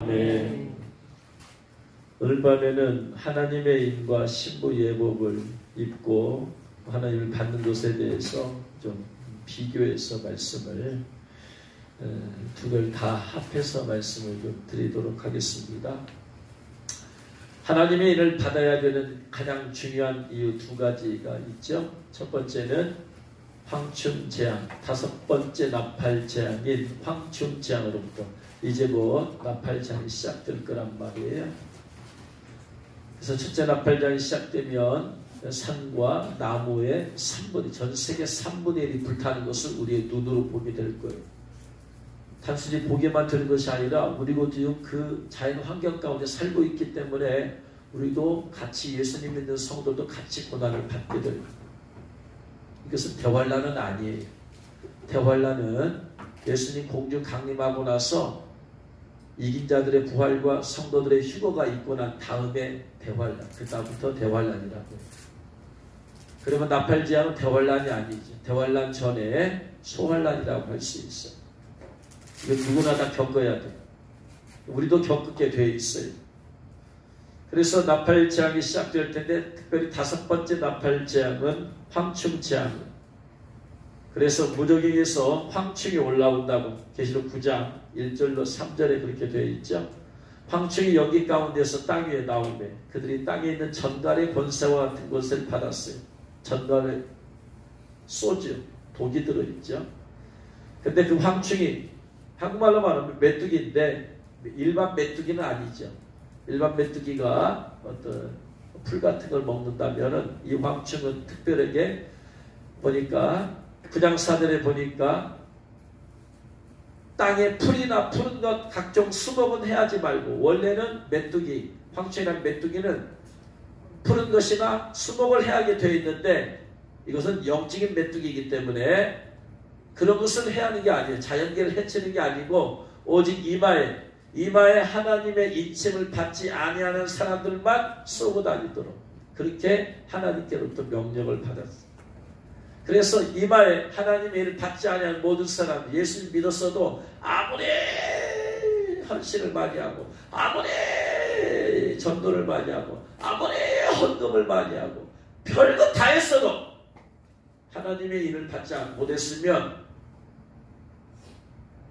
네. 오늘 밤에는 하나님의 인과 신부 예복을 입고 하나님을 받는 것에 대해서 좀 비교해서 말씀을 두 걸 다 합해서 말씀을 좀 드리도록 하겠습니다. 하나님의 인을 받아야 되는 가장 중요한 이유 두 가지가 있죠. 첫 번째는 황충재앙, 다섯 번째 나팔재앙인 황충재앙으로부터 이제 곧 나팔재앙이 시작될 거란 말이에요. 그래서 첫째 나팔재앙이 시작되면 산과 나무의 3분의, 전 세계 3분의 1이 불타는 것을 우리의 눈으로 보게 될 거예요. 단순히 보게만 되는 것이 아니라 우리도 지금 그 자연 환경 가운데 살고 있기 때문에 우리도 같이 예수님 믿는 성도도 같이 고난을 받게 돼요. 이것은 대환란은 아니에요. 대환란은 예수님 공중 강림하고 나서 이긴 자들의 부활과 성도들의 휴거가 있고 난 다음에 대환란, 그 다음부터 대환란이라고. 그러면 나팔재앙은 대환란이 아니죠. 대환란 전에 소환란이라고 할 수 있어요. 이거 누구나 다 겪어야 돼요. 우리도 겪게 돼 있어요. 그래서 나팔재앙이 시작될 텐데 특별히 다섯 번째 나팔재앙은 황충재앙이에요. 그래서 무저갱에서 황충이 올라온다고 계시록 9장 1절로 3절에 그렇게 되어 있죠. 황충이 연기 가운데서 땅 위에 나오매 그들이 땅에 있는 전갈의 권세와 같은 것을 받았어요. 전갈에 쏘죠. 독이 들어있죠. 근데 그 황충이 한국말로 말하면 메뚜기인데 일반 메뚜기는 아니죠. 일반 메뚜기가 어떤 풀 같은 걸 먹는다면은 이 황충은 특별하게 보니까 분양사들에 보니까 땅에 풀이나 푸른 것 각종 수목은 해하지 말고, 원래는 메뚜기, 황충이라는 메뚜기는 푸른 것이나 수목을 해하게 되어 있는데 이것은 영적인 메뚜기이기 때문에 그런 것을 해하는 게 아니에요. 자연계를 해치는 게 아니고 오직 이마에 하나님의 인침을 받지 아니하는 사람들만 쏘고 다니도록 그렇게 하나님께로부터 명령을 받았어요. 그래서 이마에 하나님의 일을 받지 아니하는 모든 사람, 예수를 믿었어도 아무리 헌신을 많이 하고 아무리 전도를 많이 하고 아무리 헌금을 많이 하고 별거 다 했어도 하나님의 일을 받지 못했으면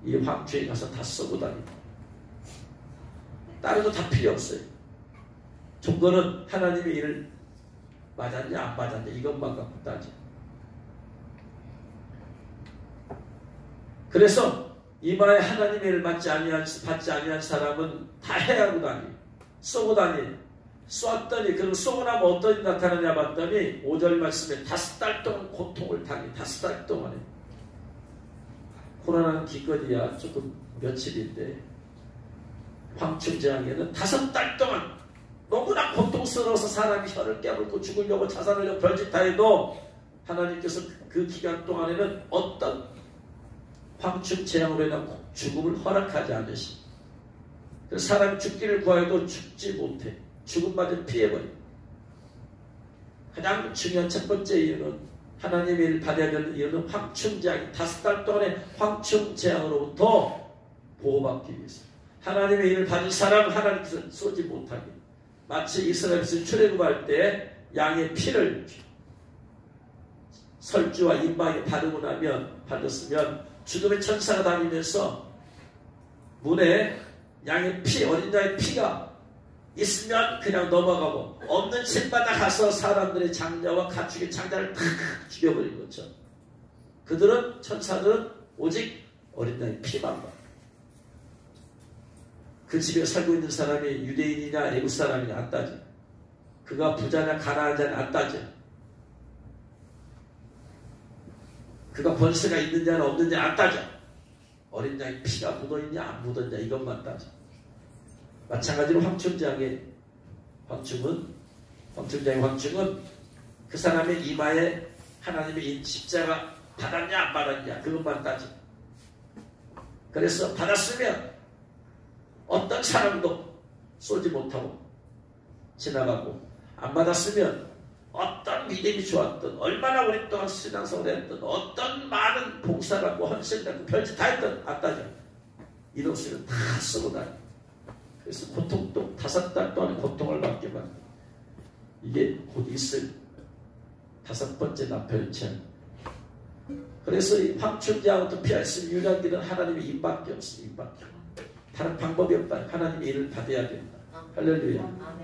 이 황충에 가서 다 쏘고 다닙니다. 다른 거 다 필요 없어요. 종거는 하나님의 일을 맞았냐 안 맞았냐 이것만 갖고 따져. 그래서 이마에 하나님의 일을 받지 아니한 사람은 다 해하고 다니, 쏘고 다니. 쏘았더니 그럼 쏘고 나면 어떤 일이 나타나냐 봤더니 5절 말씀에 5달 동안 고통을 당해. 5달 동안에. 코로나는 기껏이야 조금 며칠인데 황충재앙에는 5달 동안 너무나 고통스러워서 사람이 혀를 깨물고 죽으려고 자살하려고 별짓 다 해도 하나님께서 그 기간 동안에는 어떤 황충재앙으로 인한 죽음을 허락하지 않으십니다. 그래서 사람이 죽기를 구하여도 죽지 못해. 죽음마저 피해버려. 가장 중요한 첫 번째 이유는 하나님의 일을 받아야 되는 이유는 황충재앙, 5달 동안의 황충재앙으로부터 보호받기 위해서. 하나님의 일을 받은 사람은 하나님께서 쏘지 못하게. 마치 이스라엘에서 출애굽할 때 양의 피를 설주와 임방에 바르고 나면 받았으면 죽음의 천사가 다니면서 문에 양의 피, 어린 양의 피가 있으면 그냥 넘어가고 없는 집마다 가서 사람들의 장자와 가축의 장자를 다 죽여버린 거죠. 그들은 천사들은 오직 어린 양의 피만 봐. 그 집에 살고 있는 사람이 유대인이냐 애국 사람이냐 안 따져. 그가 부자냐 가난한 자냐 안 따져. 그가 권세가 있느냐 없느냐 안 따져. 어린 양의 피가 묻어있냐 안 묻었냐 이것만 따져. 마찬가지로 황충의 황충은 그 사람의 이마에 하나님의 십자가 받았냐 안 받았냐 그것만 따져. 그래서 받았으면 어떤 사람도 쏘지 못하고 지나가고, 안 받았으면 어떤 믿음이 좋았던, 얼마나 오랫동안 신앙생활을 했던, 어떤 많은 봉사를 하고 헌신을 하고 별짓 다 했던 안 따져. 이런 수는 다 쓰고 다니. 그래서 고통도 5달 동안 고통을 받게 만든 이게 곧 있을 5번째 나팔 재앙. 그래서 이 황춘재앙부터 피할 수 있는 유일한 길은 하나님의 입밖에 없어. 입밖에. 다른 방법이 없다. 하나님의 일을 받아야 된다. 할렐루야.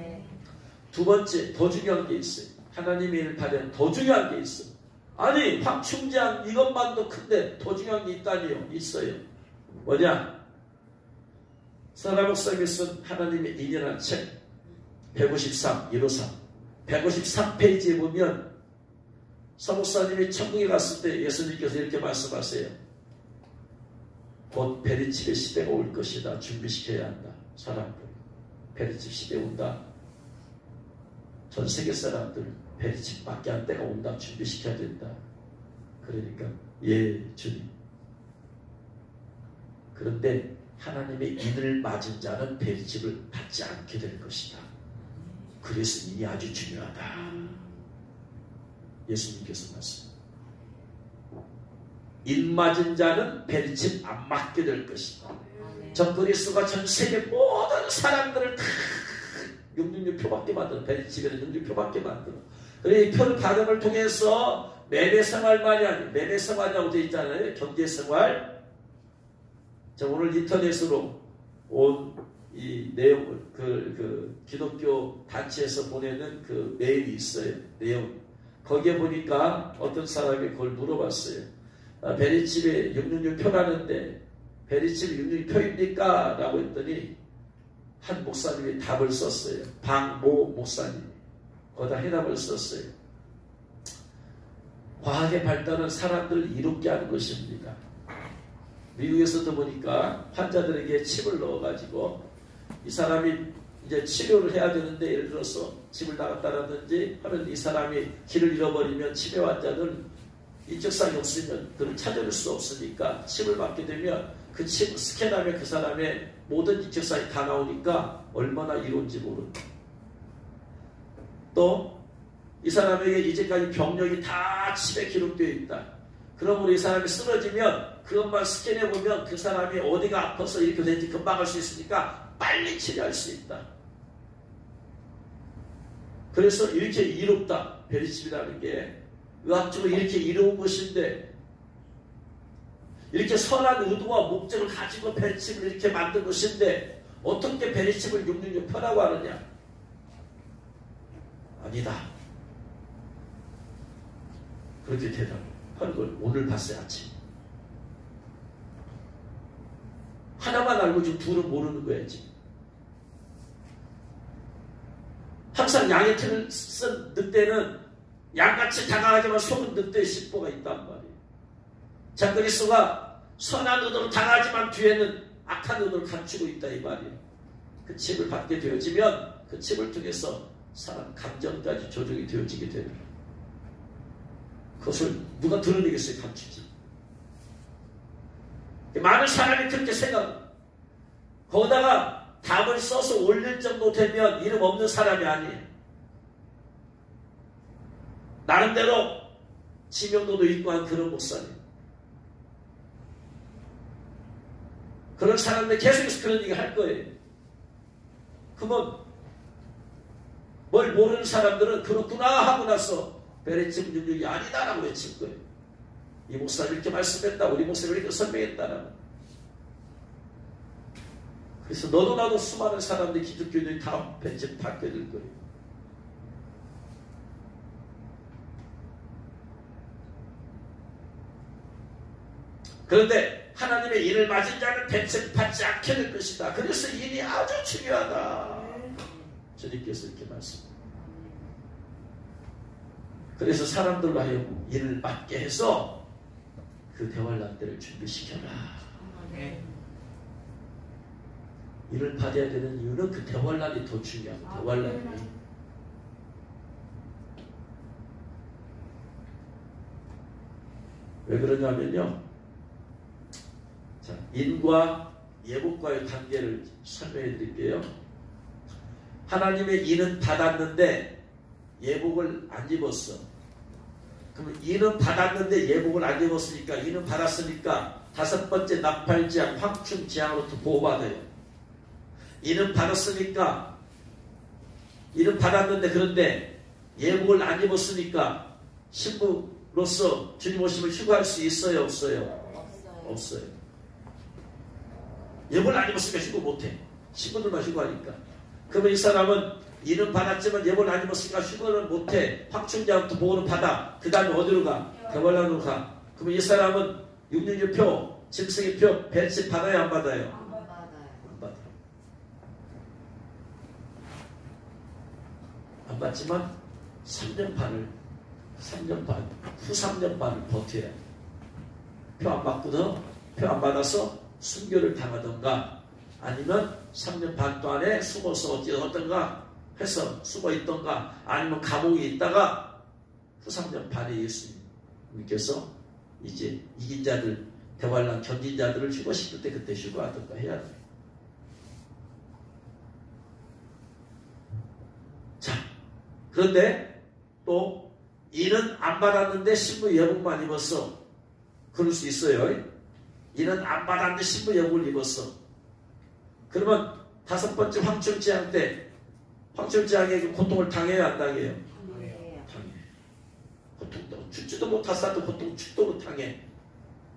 두 번째 더 중요한 게 있어요. 하나님의 일을 받아야 더 중요한 게 있어. 아니 황충재앙 이것만도 큰데 더 중요한 게 있다니요. 있어요. 뭐냐? 사라 목사님이 쓴 하나님의 인이라는 책 153, 153 153페이지에 보면 서목사님이 천국에 갔을 때 예수님께서 이렇게 말씀하세요. 곧 베리칩의 시대가 올 것이다. 준비시켜야 한다. 사람들 베리칩 시대 온다. 전 세계 사람들 베리칩 밖에 안 때가 온다. 준비시켜야 된다. 그러니까 예 주님. 그런데 하나님의 인을 맞은 자는 베리칩을 받지 않게 될 것이다. 그래서 인이 아주 중요하다. 예수님께서 말씀. 인 맞은 자는 베리칩 안 맞게 될 것이다. 전 그리스도가 전 세계 모든 사람들을 다 666표밖에 만들어. 베리칩에는 666표밖에 만들어. 그래 이 표를 발음을 통해서 매매생활만이 아니에요. 매매생활이라고 되어 있잖아요. 경제생활. 자, 오늘 인터넷으로 온 이 내용, 기독교 단체에서 보내는 그 메일이 있어요. 내용. 거기에 보니까 어떤 사람이 그걸 물어봤어요. 베리칩에 666표라는데 베리칩이 666표입니까? 라고 했더니 한 목사님이 답을 썼어요. 방모 목사님이. 거기다 해답을 썼어요. 과학의 발달은 사람들을 이롭게 하는 것입니다. 미국에서도 보니까 환자들에게 칩을 넣어가지고 이 사람이 이제 치료를 해야 되는데 예를 들어서 집을 나갔다라든지 하면 이 사람이 길을 잃어버리면 치매 환자는 인적사항이 없으면 그를 찾아낼 수 없으니까 칩을 맞게 되면 그 칩을 스캔하면 그 사람의 모든 인적사항이 다 나오니까 얼마나 이로운지 모른다. 또 이 사람에게 이제까지 병력이 다 칩에 기록되어 있다. 그러므로 이 사람이 쓰러지면 그것만 스캔해보면 그 사람이 어디가 아파서 이렇게 되는지 금방 알 수 있으니까 빨리 치료할 수 있다. 그래서 이렇게 이롭다. 베리칩이라는 게 의학적으로 이렇게 이로운 것인데 이렇게 선한 의도와 목적을 가지고 베리칩을 이렇게 만든 것인데 어떻게 베리칩을 666표라고 하느냐? 아니다. 그렇게 대답하는 걸 오늘 봤어요. 아침. 하나만 알고 지금 둘은 모르는 거야 지금. 항상 양의 틀을 쓴 늑대는 양같이 다가가지만 속은 늑대의 심보가 있단 말이에요. 자, 그리스도가 선한 의도로 당하지만 뒤에는 악한 의도를 감추고 있다 이 말이에요. 그 칩을 받게 되어지면 그 칩을 통해서 사람 감정까지 조정이 되어지게 되는 거예요. 그것을 누가 드러내겠어요? 감추지. 많은 사람이 그렇게 생각합니다. 거기다가 답을 써서 올릴 정도 되면 이름 없는 사람이 아니에요. 나름대로 지명도도 있고 한 그런 목사님. 그런 사람들 계속해서 그런 얘기 할 거예요. 그러면 뭘 모르는 사람들은 그렇구나 하고 나서 베레칩 666이 아니다라고 외칠 거예요. 이 목사님 이렇게 말씀했다. 우리 목사님 이렇게 설명했다라고. 그래서 너도 나도 수많은 사람들이 기독교인들이 다 베리칩 받게 될 거예요. 그런데 하나님의 일을 맞은 자는 베리칩 받지 않게 될 것이다. 그래서 일이 아주 중요하다. 주님께서 이렇게 말씀합니다. 그래서 사람들로 하여금 일을 맡게 해서 그 대환란 때를 준비시켜라. 일을 받아야 되는 이유는 그 대환란이 더 중요하고 대환란이 왜 그러냐면요. 자, 인과 예복과의 관계를 설명해 드릴게요. 하나님의 인은 받았는데 예복을 안 입었어. 그럼 인은 받았는데 예복을 안 입었으니까 인은 받았으니까 5번째 나팔재앙, 황충재앙으로부터 보호받아요. 이는 받았으니까, 이는 받았는데 그런데 예복을 안 입었으니까 신부로서 주님 오심을 휴거할 수 있어요, 없어요? 없어요. 예복을 안 입었으니까 휴거 못해. 신부들만 휴거하니까. 그러면 이 사람은 이는 받았지만 예복을 안 입었으니까 휴거를 못해. 확충자부터 보호를 받아. 그 다음에 어디로 가? 대관람으로 가. 그러면 이 사람은 666표, 짐승의 표, 벨시 받아요, 안 받아요? 안 받아요. 안 받아요. 안 받지만 3년 반을, 3년 반, 후 3년 반을 버텨야 돼. 표 안 받고도, 표 안 받아서 순교를 당하던가, 아니면 3년 반 동안에 숨어서 어떤가 해서 숨어 있던가, 아니면 감옥에 있다가 후 3년 반에 예수님께서 이제 이긴 자들, 대환란 견딘 자들을 휴거시킬 때 그때 휴거하던가 해야 돼. 자, 그런데 또 이는 안 받았는데 신부 예복만 입었어. 그럴 수 있어요. 이는 안 받았는데 신부 예복을 입었어. 그러면 다섯 번째 황충제한 때 황충제한에게 고통을 당해야 안 당해요? 당해. 고통도 죽지도 못하사도 고통 죽도록 당해.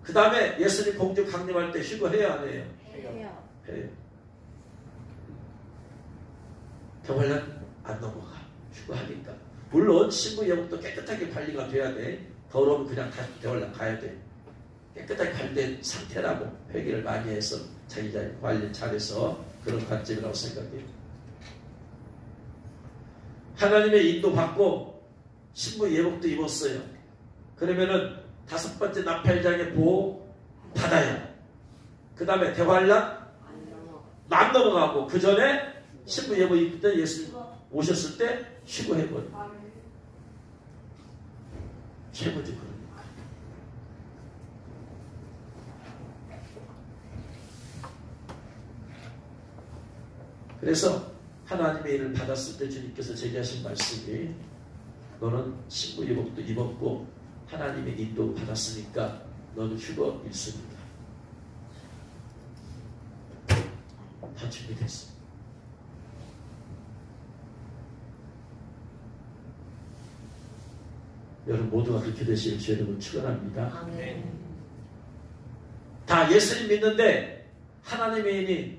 그 다음에 예수님 공주 강림할 때 휴거해야 안 해요? 해요. 대환란 안 넘어가. 휴거하니까. 물론 신부 예복도 깨끗하게 관리가 돼야 돼. 더러우면 그냥 다시 대환란 가야 돼. 깨끗하게 관리된 상태라고 회개를 많이 해서 자기 자기 관리 잘해서 그런 관점이라고 생각해요. 하나님의 인도 받고 신부 예복도 입었어요. 그러면은 다섯 번째 나팔장의 보호 받아요. 그 다음에 대환란 안 넘어가고 그 전에 신부 예복 입을 때 예수님 오셨을 때 휴거해버려. 최고지 그러니까. 그래서 하나님의 일을 받았을 때 주님께서 제게 하신 말씀이 너는 신부 예복도 입었고 하나님의 인도 받았으니까 너는 휴거 일순이다. 다 준비됐어. 여러분 모두가 그렇게 되시길 주 여러분 축원합니다. 다 예수님 믿는데 하나님의 인이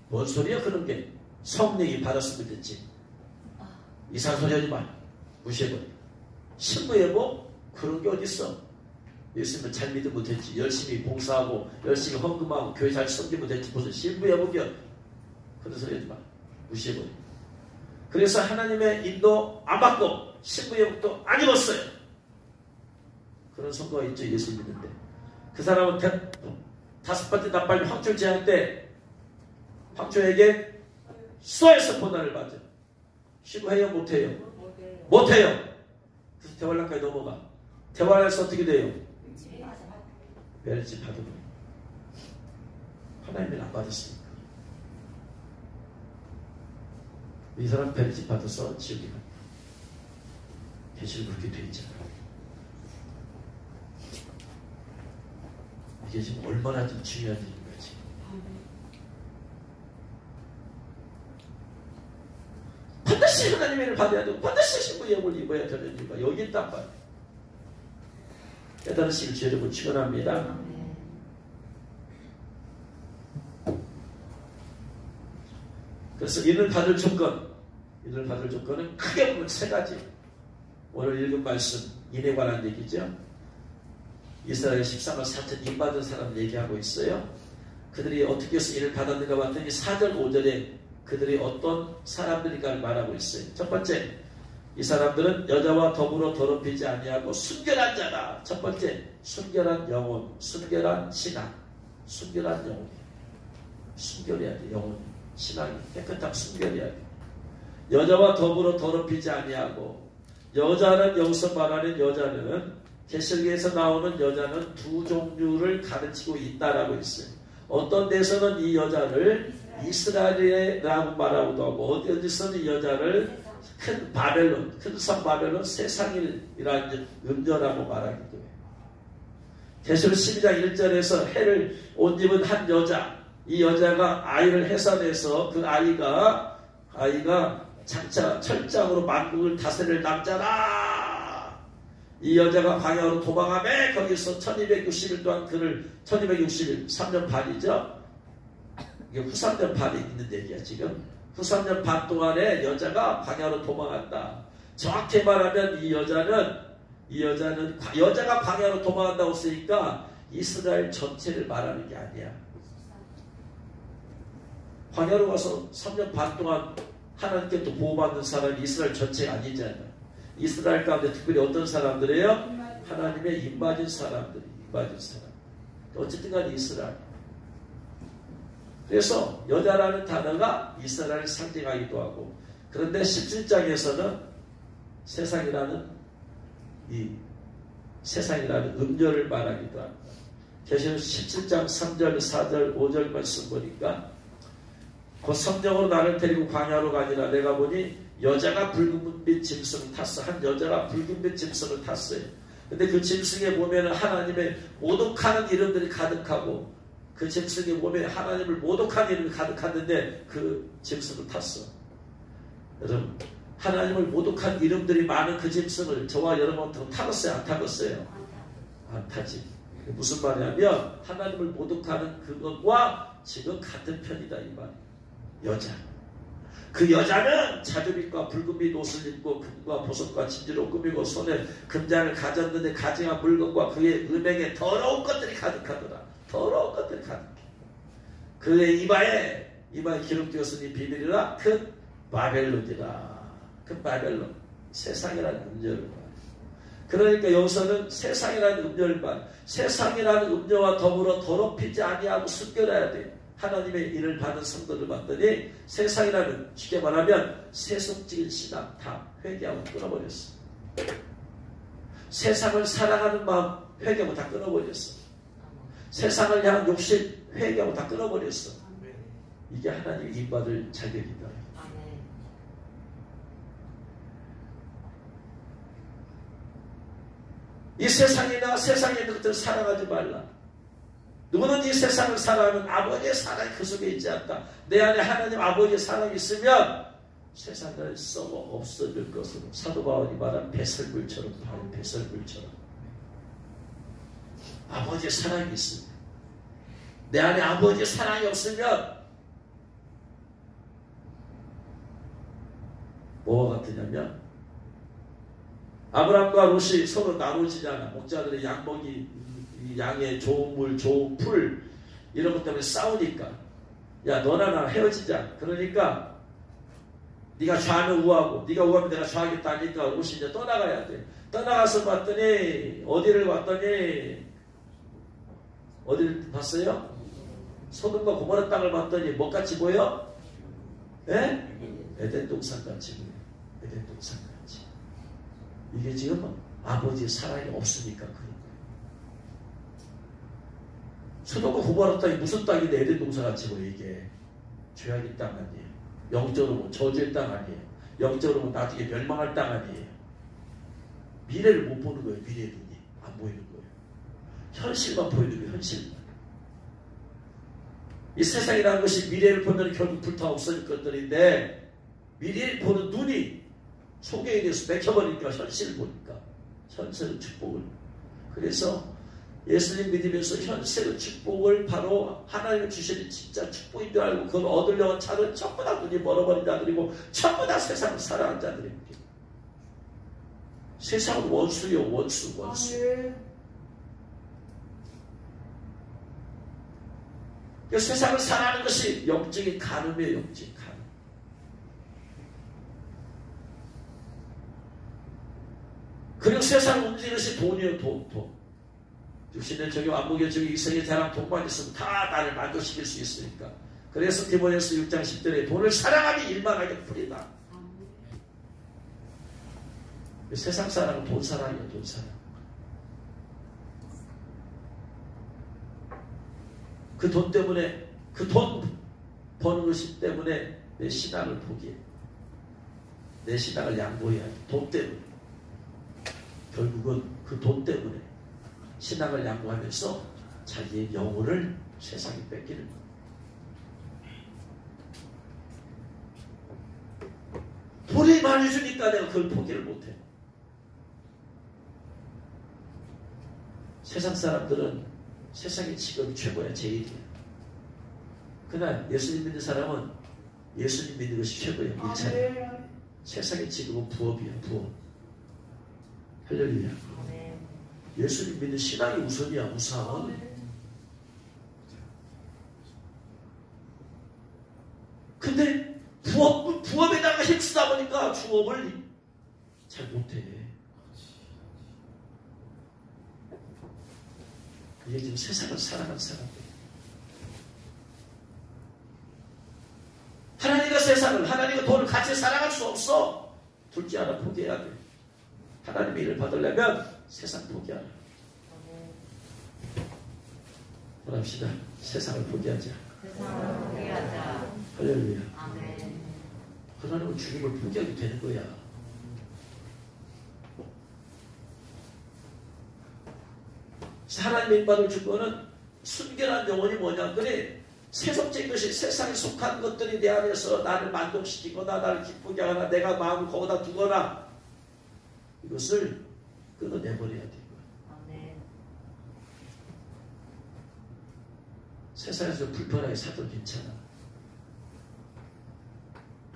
뭔 소리야 그런 게. 성령이 받았으면 됐지. 이상한 소리 하지 마. 무시해버려. 신부 예복 그런 게 어딨어. 예수님을 잘 믿으면 못했지. 열심히 봉사하고 열심히 헌금하고 교회 잘 섬기면 됐지. 무슨 신부 예복이야. 그런 소리 하지 마. 무시해버려. 그래서 하나님의 인도 안 받고 신부 예복도 안 입었어요. 그런 성도가 있죠. 예수 믿는데. 그 사람은 다섯 번째 나팔 황초 제한 때 황초에게 수아에서 고난을 받죠. 휴거해요? 못해요? 못해요. 그래서 대환란까지 넘어가. 대환란에서 어떻게 돼요? 멸치 받으면 하나님을 안 받았으니까. 이 사람 멸치 받아서 지옥에 갑니다. 계시를 그렇게 돼 있잖아요. 이게 지금 얼마나 좀 중요한 일인 거지. 반드시 하나님의 일을 받아야 되고 반드시 신부 예복을 입어야 되는 이유가 여기 있단 말이에요. 깨달으시길 주 여러분 축원합니다. 그래서 인을 받을 조건은 크게 보면 세 가지. 오늘 읽은 말씀 인에 관한 얘기죠. 이스라엘 13만 4천 인 받은 사람 얘기하고 있어요. 그들이 어떻게 해서 인을 받았는가 봤더니 4절 5절에 그들이 어떤 사람들인가를 말하고 있어요. 첫 번째, 이 사람들은 여자와 더불어 더럽히지 아니하고 순결한 자다. 첫 번째, 순결한 영혼, 순결한 신앙, 순결한 영혼. 순결해야 돼. 영혼, 신앙이 깨끗하고 순결해야 돼. 여자와 더불어 더럽히지 아니하고, 여자는 여기서 말하는 여자는 계시록에서 나오는 여자는 두 종류를 가르치고 있다라고 있어요. 어떤 데서는 이 여자를 이스라엘이라고 말하고도 하고 어디서는 이 여자를 큰 바벨론, 큰 성 바벨론 세상이라는 음녀라고 말하기도 해요. 계시록 12장 1절에서 해를 옷 입은 한 여자, 이 여자가 아이를 해산해서 그 아이가 장차 철장으로 만국을 다스릴 남자라. 이 여자가 광야로 도망하며 거기서 1260일 동안 그를 1260일 3년 반이죠. 이게 후 3년 반이 있는 얘기야 지금. 후 3년 반 동안에 여자가 광야로 도망한다. 정확히 말하면 이 여자는 여자가 광야로 도망한다고 쓰니까 이스라엘 전체를 말하는 게 아니야. 광야로 가서 3년 반 동안 하나님께 또 보호받는 사람이 이스라엘 전체가 아니잖아. 이스라엘 가운데 특별히 어떤 사람들이에요? 하나님의 입맞은 사람들이, 입맞은 사람. 어쨌든 간에 이스라엘. 그래서 여자라는 단어가 이스라엘을 상징하기도 하고, 그런데 17장에서는 세상이라는 음료를 말하기도 합니다. 계시록 17장 3절, 4절, 5절 말씀 보니까 곧 성령으로 나를 데리고 광야로 가니라. 내가 보니 여자가 붉은빛 짐승을 탔어. 한 여자가 붉은빛 짐승을 탔어요. 근데 그 짐승에 보면 하나님의 모독하는 이름들이 가득하고, 그 짐승에 보면 하나님을 모독하는 이름이 가득한데 그 짐승을 탔어. 여러분, 하나님을 모독한 이름들이 많은 그 짐승을 저와 여러분한테 타봤어요? 안 타봤어요? 안 타지. 무슨 말이냐면 하나님을 모독하는 그것과 지금 같은 편이다 이 말이에요. 여자. 그 여자는 자주빛과 붉은빛 옷을 입고 금과 보석과 진주로 꾸미고 손에 금장을 가졌는데 가증한 물건과 그의 은행에 더러운 것들이 가득하더라. 더러운 것들이 가득해. 그의 이마에 기록되었으니 비밀이라 큰 바벨론이라. 큰 바벨론. 세상이라는 음료를 말해요. 그러니까 여기서는 세상이라는 음료를 말해요. 세상이라는 음료와 더불어 더럽히지 아니하고 순결해야 돼요. 하나님의 일을 받은 성도를 봤더니 세상이라는, 쉽게 말하면 세속적인 신앙 다 회개하고 끊어버렸어. 세상을 사랑하는 마음 회개하고 다 끊어버렸어. 세상을 향한 욕심 회개하고 다 끊어버렸어. 이게 하나님의 입받을 자격이다. 이 세상이나 세상에 있는 것들을 사랑하지 말라. 누구는 이 세상을 사랑하면 아버지의 사랑이 그 속에 있지 않다. 내 안에 하나님 아버지의 사랑이 있으면 세상을 썩어 없어질 것으로, 사도 바울이 말한 배설물처럼, 배설물처럼 아버지의 사랑이 있으면, 내 안에 아버지의 사랑이 없으면 뭐와 같으냐면 아브람과 롯이 서로 나눠지잖아. 목자들의 양먹이, 양의 좋은 물, 좋은 풀 이런 것 때문에 싸우니까, 야 너나 나 헤어지자. 그러니까 네가 좌하면 우하고 네가 우하면 내가 좌하겠다 하니까 롯이 이제 떠나가야 돼. 떠나가서 봤더니 어디를 봤어요? 소돔과 고모라 땅을 봤더니 뭐같이 보여? 에? 에덴 동산같이 보여. 에덴 동산같이. 이게 지금 아버지의 사랑이 없으니까 그런 거예요. 소돔과 고모라 땅이 무슨 땅인데 에덴 동산같이 보여. 이게 죄악의 땅 아니에요. 영적으로 저주의 땅 아니에요. 영적으로 나중에 멸망할 땅 아니에요. 미래를 못 보는 거예요. 미래의 눈이 안 보이는 거예요. 현실만 보이는 거예요. 현실만. 이 세상이라는 것이 미래를 보면 결국 불타 없어질 것들인데, 미래를 보는 눈이 속에 대해서 맥혀버리니까 현실을 보니까, 현실의 축복을. 그래서 예수님 믿으면서 현실의 축복을 바로 하나님이 주시는 진짜 축복인 줄 알고 그걸 얻으려고 차는 전부 다 눈이 멀어버린 자들이고 전부 다 세상을 사랑하는 자들입니다. 세상은 원수요. 원수. 세상을 사랑하는 것이 영적인 간음이에요. 영적인 간음. 그리고 세상을 움직이는 것이 돈이에요. 돈. 60년 적용 안목의 적용 이생의 자랑 돈만 있으면 다 나를 만족시킬 수 있으니까. 그래서 디모데후서 6장 10절에 돈을 사랑하니 일만하게 풀이다. 세상 사랑은 돈 사랑이에요. 돈 사랑. 그 돈 때문에, 그 돈 버는 것이 때문에 내 신앙을 포기해. 내 신앙을 양보해야 돼. 돈 때문에. 결국은 그 돈 때문에 신앙을 양보하면서 자기의 영혼을 세상에 뺏기는 거예요. 돈이 많이 주니까 내가 그걸 포기를 못해. 세상 사람들은 세상의 직업이 최고야, 제일이야. 그러나 예수님 믿는 사람은 예수님 믿는 것이 최고야, 1차야. 세상의 직업은 부업이야, 부업. 할렐루야. 예수님 믿는 신앙이 우선이야, 우선. 근데 부업에다가 힘쓰다 보니까 주업을 잘 못해. 이게 지금 세상을 살아가는 사람들. 하나님과 세상을, 하나님과 돈을 같이 살아갈 수 없어. 둘 중 하나 포기해야 돼. 하나님의 일을 받으려면 세상 포기하라. 그럽시다. 세상을 포기하자. 세상을 포기하자. 할렐루야. 아멘. 하나님은 주님을 포기하게 되는 거야. 하나님의 인받을 주권은 순결한 영혼이 뭐냐? 그래, 세속적인 것이 세상에 속한 것들이 내 안에서 나를 만족시키거나 나를 기쁘게 하거나 내가 마음을 거기다 두거나 이것을 끊어내버려야 돼. 아멘. 세상에서 불편하게 살도 괜찮아.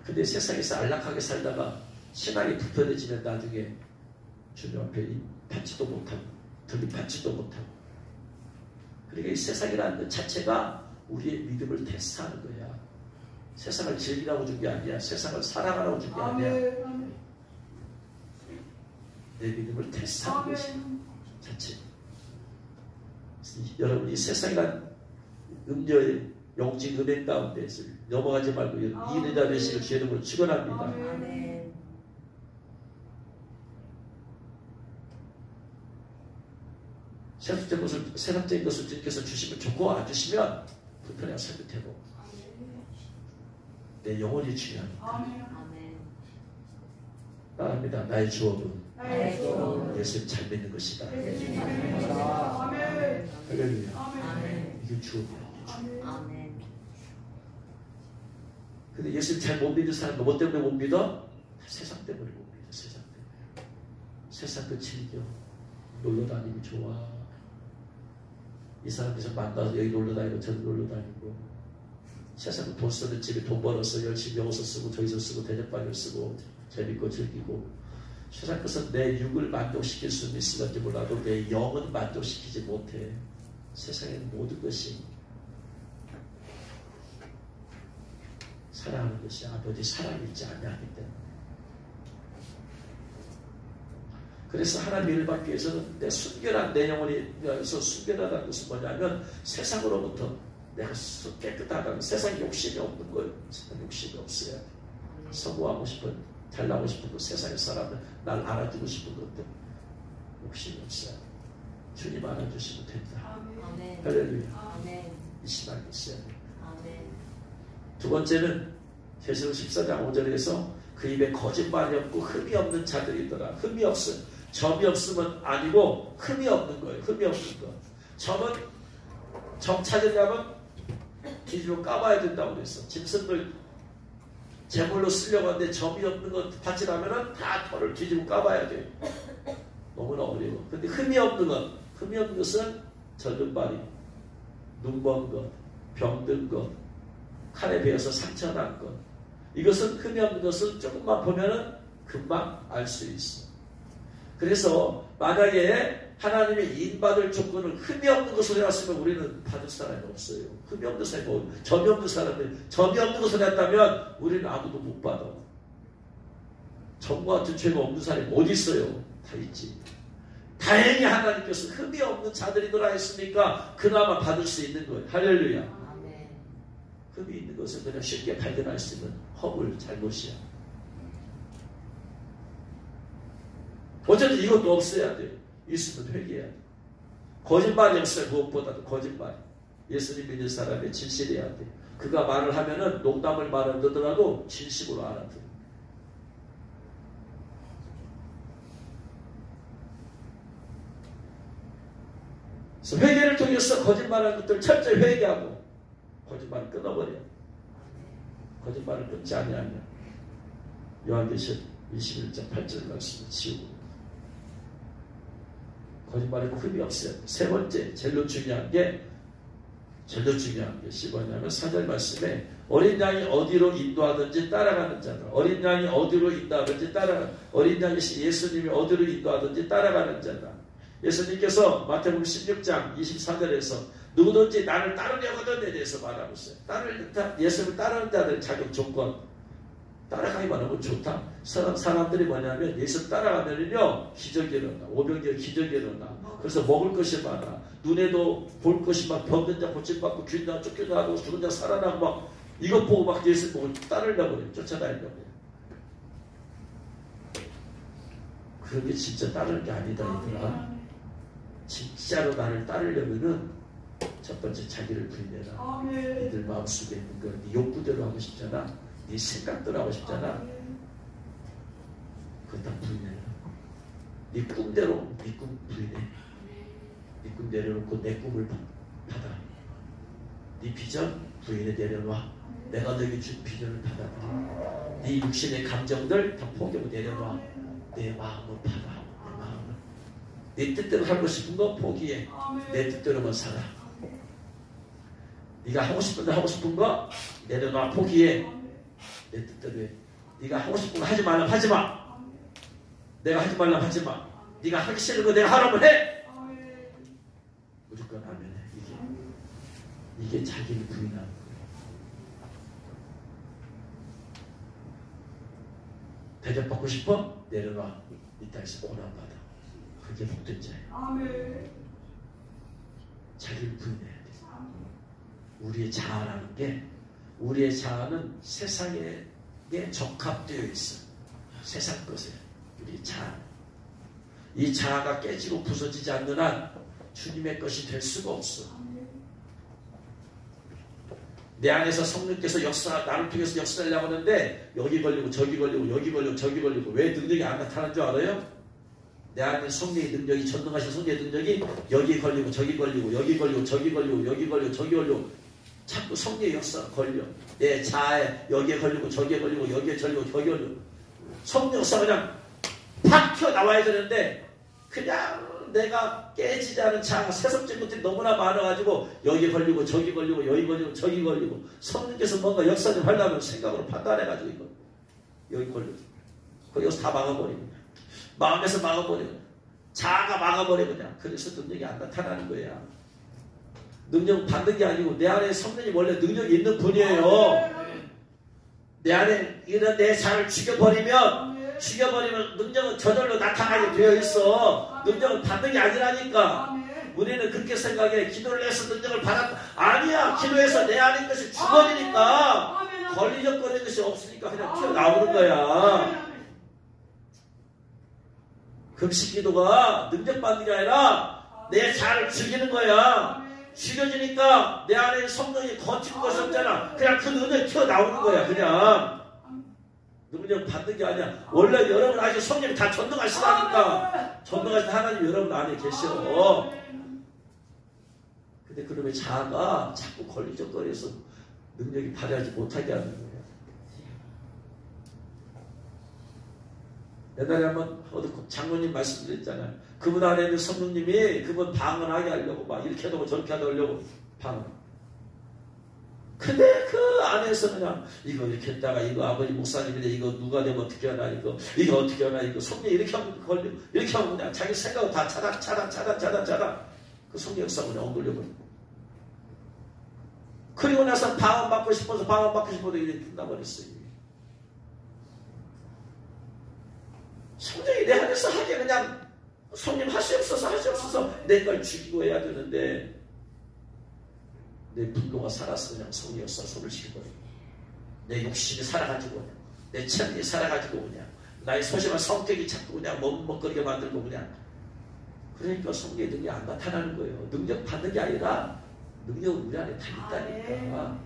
근데 세상에서 안락하게 살다가 신앙이 불편해지면 나중에 주님 앞에 받지도 못하고 들이받지도 못하고. 그러니까 이 세상이라는 것 자체가 우리의 믿음을 테스트하는 거야. 세상을 즐기라고 준 게 아니야. 세상을 사랑하라고 준 게 아니야. 내 믿음을 테스트하는 것이 자체. 여러분, 이 세상이란 음녀의 영적 은행 가운데서 넘어가지 말고 이인자 되시길 주의 이름으로 축원합니다. 아멘. 세상적인 것을 주님께서 주시면 좋고 안 주시면 불편해야 살면 되고 내 영혼이 중요하니까. 아멘. 나랍니다. 나의 주업은 예수를 잘 믿는 것이다. 할렐루야. 이게 주업이야. 아멘. 근데 예수를 잘 못 믿는 사람, 뭐 때문에 못 믿어? 세상 때문에 못 믿어. 세상 때문에. 세상 그 즐겨. 놀러 다니기 좋아. 이 사람에서 만나서 여기 놀러 다니고 저기 놀러 다니고. 세상은 돈 쓰는 집에 돈 벌어서 열심히 여기서 쓰고 저기서 쓰고 대접받을 쓰고 재밌고 즐기고. 세상 것은 내 육을 만족시킬 수는 있을지 몰라도 내 영은 만족시키지 못해. 세상의 모든 것이 사랑하는 것이 아버지 사랑이지 아니하기 때문에. 그래서 하나님의 일을 받기 위해서는 내 순결한 내 영혼에서 순결하다는 것은 뭐냐면 세상으로부터 내가 깨끗하다는 세상 욕심이 없는 거예요. 세상 욕심이 없어야 돼. 성공하고 싶은, 잘나고 싶은 것, 세상의 사람들 날 알아주고 싶은 것들 욕심이 없어야 돼. 주님 알아주시면 된다. 아멘. 할렐루야. 아멘. 이 신앙이 있어야 돼. 아멘. 두 번째는 계시록 14장 5절에서 그 입에 거짓말이 없고 흠이 없는 자들이더라. 흠이 없음. 점이 없으면 아니고 흠이 없는 거예요. 흠이 없는 거. 점 찾으려면 뒤집어 까봐야 된다고 그랬어. 짐승들 제물로 쓰려고 하는데 점이 없는 것 받치려면 다 털을 뒤집어 까봐야 돼. 너무나 어려워. 근데 흠이 없는 것은 절름발이, 눈먼 것, 병든 것, 칼에 베어서 상처난 것. 이것은 흠이 없는 것을 조금만 보면은 금방 알 수 있어. 그래서 만약에 하나님의 인받을 조건을 흠이 없는 것을 해왔으면 우리는 받을 사람이 없어요. 흠이 없는 사람이 뭐 점이 없는 사람들, 점이 없는 것을 했다면 우리는 아무도 못 받아. 점과 같은 죄가 없는 사람이 어디 있어요? 다 있지. 다행히 하나님께서 흠이 없는 자들이더라 했으니까 그나마 받을 수 있는 거예요. 할렐루야. 아멘. 흠이 있는 것을 그냥 쉽게 발견할 수 있는 허물, 잘못이야. 어쨌든 이것도 없어야 돼. 있으면 회개해야 돼. 거짓말이 없어요. 무엇보다도 거짓말. 예수님 믿는 사람이 진실해야 돼. 그가 말을 하면은 농담을 말하더라도 진심으로 알아들어. 그래서 회개를 통해서 거짓말하는 것들을 철저히 회개하고 거짓말을 끊어버려. 거짓말을 끊지 아니하면 요한계시록 21장 8절 말씀을 지우고 거짓말에 흠이 없어요. 세 번째 제일 중요한 게 뭐냐면 4절 말씀에 어린 양이 어디로 인도하든지 따라가는 자다. 어린 양이 어디로 인도하든지 따라가는 어린 양이 예수님이 어디로 인도하든지 따라가는 자다. 예수님께서 마태복음 16장 24절에서 누구든지 나를 따르려거든에 대해서 말하고 있어요. 예수를 따르는 자들 자격 조건 따라가기만 하면 좋다. 사람들이 뭐냐면 예수 따라가면요 기적이 일어나, 오병이어 기적이 일어나. 그래서 먹을 것이 많아. 눈에도 볼 것이 막 병든 자 고침받고 귀나 쫓겨나고 죽은 자 살아나고 막 이것 보고 막 예수 보고 따르려고 그래. 쫓아다니려고 그래. 그런 게 진짜 따르는 게 아니다 얘들아. 진짜로 나를 따르려면은 첫 번째 자기를 부인해라. 니들 마음속에 있는 거 네 욕구대로 하고 싶잖아. 네 생각대로 하고 싶잖아. 그거 다 부인해라. 네 꿈대로 네 꿈 부인해. 네 꿈 내려놓고 내 꿈을 받아. 네 비전 부인해 내려놔. 내가 너에게 준 비전을 받아들여. 네 육신의 감정들 다 포기하고 내려놔. 내 마음을 받아. 내 마음을. 네 뜻대로 살고 싶은 거 포기해. 내 뜻대로만 살아. 네가 하고 싶은 거 내려놔. 포기해. 내 뜻대로 해. 네가 하고 싶은 거 하지 말라면 하지 마. 내가 하지 말라면 하지 마. 네가 하기 싫은 거 내가 하라면 해. 무조건 하면 해. 이게 자기를 부인하는 거예요. 대접받고 싶어? 내려놔. 이 땅에서 고난받아. 그게 복된 자예요. 자기를 부인해야 돼. 우리의 자아라는 게, 우리의 자아는 세상에 적합되어 있어. 세상 것에. 우리의 자아. 이 자아가 깨지고 부서지지 않는 한 주님의 것이 될 수가 없어. 내 안에서 성령께서 나를 통해서 역사하려고 하는데 여기 걸리고 저기 걸리고 여기 걸리고 저기 걸리고 왜 능력이 안 나타나는 줄 알아요? 내 안에 성령의 능력이, 전능하신 성령의 능력이 여기 걸리고 저기 걸리고 여기 걸리고 저기 걸리고 여기 걸리고 저기 걸리고 자꾸 성령의 역사가 걸려. 내 자아에 여기에 걸리고 저기에 걸리고 여기에 걸리고 저기에 걸리고 성령 역사가 그냥 팍 튀어나와야 되는데 그냥 내가 깨지지 않은 자아가 세속적인 것들이 너무나 많아가지고 여기 걸리고 저기 걸리고 여기 걸리고 저기 걸리고 성령께서 뭔가 역사 좀 하려면 생각으로 판단해가지고 이거 여기 걸리고 거기서 다 막아버리고 마음에서 막아버리고 자아가 막아버리고 그냥 그래서 능력이 안 나타나는 거야. 능력 받는 게 아니고 내 안에 성령이 원래 능력이 있는 분이에요. 내 안에 이런 내 자아를 죽여버리면 능력은 저절로 나타나게 되어 있어. 능력을 받는 게 아니라니까. 우리는 그렇게 생각해. 기도를 해서 능력을 받았다. 아니야. 기도해서 내 안에 것이 죽어지니까 걸리적거리는 것이 없으니까 그냥 튀어나오는 거야. 금식 기도가 능력 받는 게 아니라 내 자아를 죽이는 거야. 죽여지니까 내 안에 성령이 거칠 것이 없잖아. 그냥 그 능력이 튀어나오는 거야. 그냥. 능력 받는 게 아니야. 원래 여러분 아직 성령이 다 전능하시다니까. 전능하신 하나님 여러분 안에 계셔. 근데 그러면 자아가 자꾸 걸리적거려서 능력이 발휘하지 못하게 하는 거야. 옛날에 한번 어디 장로님 말씀드렸잖아요. 그분 안에 있는 성령님이 그분 방언하게 하려고 막 이렇게 하고 저렇게 하려고 방언. 근데 그 안에서 그냥 이거 이렇게 했다가 이거 아버지 목사님인데 이거 누가 되면 어떻게 하나 이거 어떻게 하나 이거 성령 이렇게 하면 걸려 이렇게 하면 그냥 자기 생각을 다 차단 그 성령 역사 그냥 엉돌려버려. 그리고 나서 방언 받고 싶어서 이렇게 끝나버렸어요. 성령이 내 안에서 하게 그냥 성령 하시옵소서 내 걸 죽이고 해야 되는데 내 분노가 살아서 그냥 성령 역사 손을 시켜버리고 내 욕심이 살아가지고 그냥 내 체력이 살아가지고 그냥 나의 소심한 성격이 자꾸 그냥 먹먹거리게 만들고 그냥 그러니까 성령의 능력이 안 나타나는 거예요. 능력 받는 게 아니라 능력은 우리 안에 다 있다니까.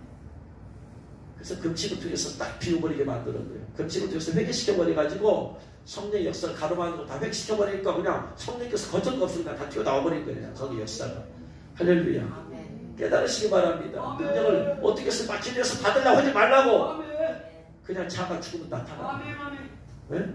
그래서 금식을 통해서 딱 비워버리게 만드는 거예요. 금식을 통해서 회개시켜버려가지고 성령의 역사를 가로막는 거 다 획시켜버리니까 그냥 성령께서 거칠 거 없으니까 다 튀어나와버린 거예요. 성령의 역사가. 할렐루야. 깨달으시기 바랍니다. 능력을 어떻게 해서 마치려서 받으려고 하지 말라고. 그냥 자가 죽으면 나타나. 아멘, 아멘. 네?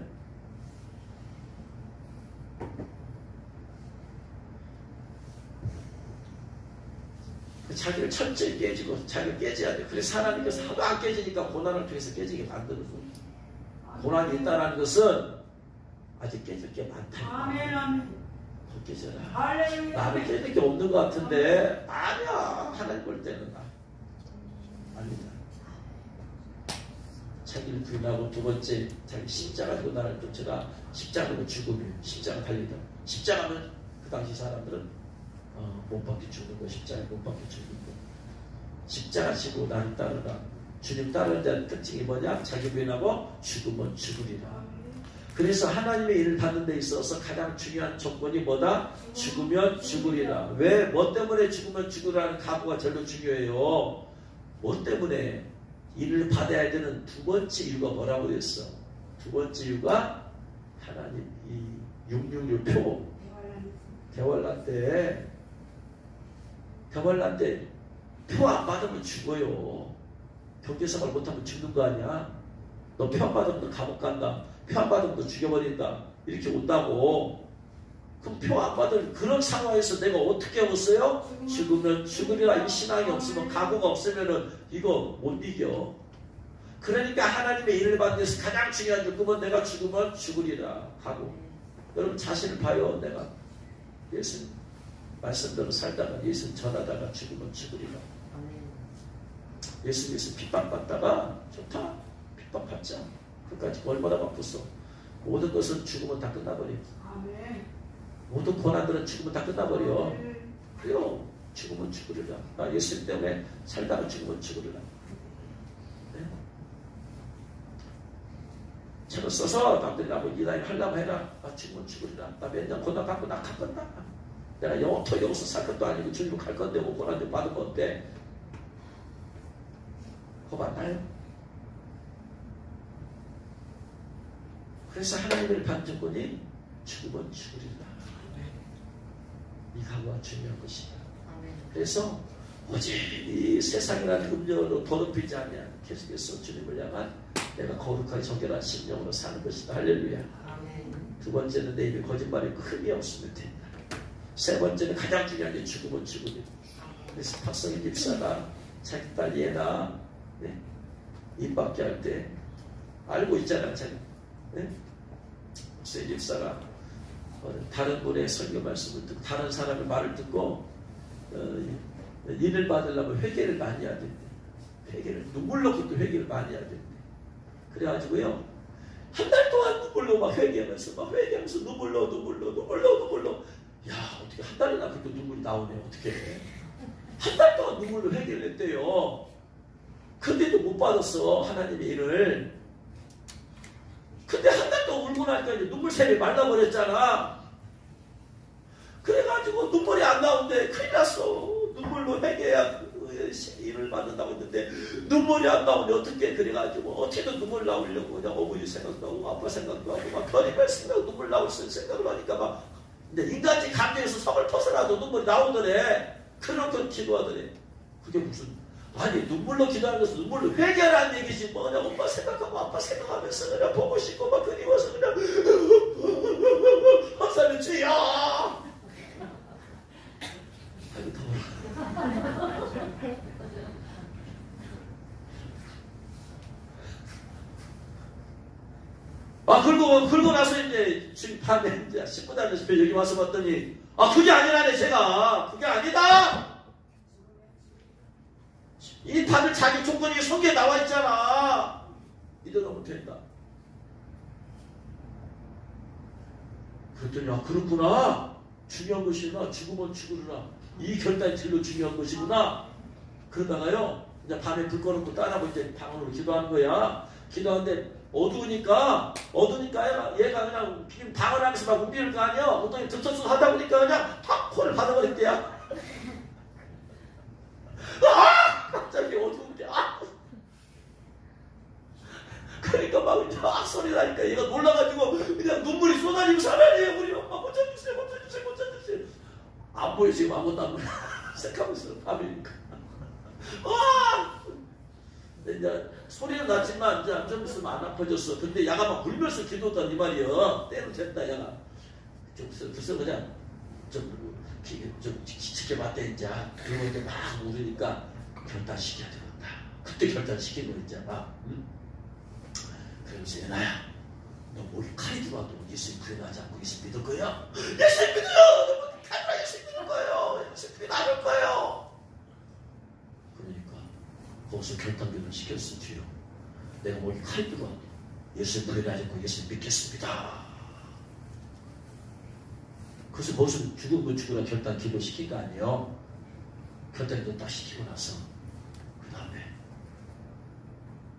자기를 철저히 깨지고 자기를 깨져야 돼. 그래서 하나님께서 하도 안 깨지니까 고난을 통해서 깨지게 만드는 거예요. 고난이 있다는 것은 아직 깨질 게 많다. 아멘, 아멘. 더 깨져라. 할렐루야. 나는 깨질 게 없는 것 같은데 아니야. 하나님 볼 때는 아니다. 자기를 부인하고 두 번째 자기 십자가 지고 나를 쫓아가. 십자가로 죽으면 십자가 달리다. 십자가는 그 당시 사람들은 못 박혀 죽는 거, 십자가에 못 박혀 죽는 거. 십자가 지고 나를 따르라. 주님 따르는 자의 특징이 뭐냐? 자기 부인하고 죽으면 죽으리라. 그래서 하나님의 일을 받는 데 있어서 가장 중요한 조건이 뭐다? 죽으면 죽으리라. 왜? 뭐 때문에 죽으면 죽으라는 각오가 제일 중요해요. 뭐 때문에? 일을 받아야 되는 두 번째 이유가 뭐라고 했어? 두 번째 이유가 하나님 이 666표 대환란 때 표 안 받으면 죽어요. 경제생활 못하면 죽는 거 아니야? 너 표 안 받으면 너 감옥 간다. 표 안 받으면 너 죽여버린다. 이렇게 온다고. 그럼 표 안 받을 그런 상황에서 내가 어떻게 했어요? 죽으면 죽으리라. 이 신앙이 없으면 각오가 없으면은 이거 못 이겨. 그러니까 하나님의 일을 받는 데서 가장 중요한 조건은 내가 죽으면 죽으리라. 각오. 여러분 자신을 봐요. 내가 예수님 말씀대로 살다가 예수 전하다가 죽으면 죽으리라. 예수님께서 핍박받다가 좋다. 핍박받자. 그까지 얼마나 바빴어. 모든 것은 죽으면 다 끝나버려. 모든 고난들은 죽으면 다 끝나버려. 그래요. 죽으면 죽으리라. 나 예수님 때문에 살다가 죽으면 죽으리라. 네? 책을 써서 남들이 나보고 이 나이 하려고 해라. 나 죽으면 죽으리라. 나 몇 년 고난 받고 나 갈 건다. 내가 영원토 여기서 살 것도 아니고 주님을 갈 건데 뭐 고난 좀 받으면 어때? 그거 맞나요? 그래서 하나님을 받는 조건이 죽으면 죽으리라. 이 각오가 중요한 것이다. 그래서 오직 이 세상이라는 음료로 더럽히지 않냐 계속해서 주님을 향한 내가 거룩하게 정결한 심령으로 사는 것이다. 할렐루야. 두 번째는 내 입에 거짓말이 흠이 없으면 된다. 세 번째는 가장 중요한 게 죽으면 죽으리. 그래서 박성희 집사가 자기 딸 예나 입 밖에 할 때 알고 있잖아. 자기 박성희 집사가 다른 분의 설교 말씀을 듣고 다른 사람의 말을 듣고 일을 받으려면 회개를 많이 해야 된대. 회개를 눈물 넣고 또 회개를 많이 해야 된대. 그래가지고요 한 달 동안 눈물로 막 회개하면서 눈물 넣어. 야 어떻게 한 달이나 그렇게 눈물이 나오네. 어떻게 한 달 동안 눈물로 회개를 했대요. 근데도 못 받았어 하나님의 일을. 근데 한 달 동안 울고 나니까 이제 눈물샘이 말라버렸잖아. 그래가지고 눈물이 안 나오는데 큰일 났어. 눈물로 회개해야 일을 받는다고 했는데 눈물이 안 나오는데 어떻게. 그래가지고 어떻게든 눈물 나오려고 그냥 어머니 생각도 하고 아빠 생각도 하고 막 별의별 생각 눈물 나올 생각을 하니까 막 근데 인간적 감정에서 성을 터서라도 눈물이 나오더래. 그렇게 기도하더래. 그게 무슨 아니 눈물로 기도하는 것은 눈물로 회개하라는 얘기지 뭐냐. 엄마 생각하고 아빠 생각하면서 그냥 보고 싶고 막 그리워서 그냥 박사님 주여. 아이고 더워. 그러고 나서 이제 지금 밤에 이제 10분 안에서 여기 와서 봤더니 그게 아니라네. 제가 그게 아니다. 이 답을 자기 조건이 성경에 나와 있잖아. 믿어놓으면 된다. 그랬더니 그렇구나. 중요한 것이구나. 죽으면 죽으리라. 이 결단이 제일로 중요한 것이구나. 그러다가요 이제 밤에 불 꺼놓고 딸하고 이제 방으로 기도하는 거야. 기도하는데 어두우니까 얘가 그냥 방을 하면서 막 움직일 거 아니야. 어떤 득터서 하다 보니까 그냥 팍 코를 받아버렸대야. 갑자기 어두운데 그러니까 막 소리 나니까 얘가 놀라가지고 그냥 눈물이 쏟아지면서 하나님 우리 엄마 고쳐주세요. 안 보여 지금 아무것도 안 보여. 색하면서 밤이니까 이제 소리는 났지만 이제 좀 있으면 안 아파졌어. 근데 야가 막 울면서 기도했단 이 말이야. 때로 됐다 야가. 그래서 그냥 좀 지게 맞대 이제. 그리고 이제 막 울으니까 결단시켜야 되겠다. 그때 결단시킨 거 있잖아. 응? 그러면서 얘나야 너 머리칼이 들어와도 예수님 부인하지 않고 예수님 믿을 거야? 예수님 믿어요! 너 칼이라 예수님 믿을 거예요! 예수님 믿어 안올 거예요! 그러니까 거기서 결단결을 시켰어. 주여 내가 머리칼이 들어와도 예수님 부인하지 않고 예수님 믿겠습니다. 그래서 거기서 죽으면 죽으라 결단 기도 시킨 거 아니에요? 결단 기도 딱 시키고 나서 그 다음에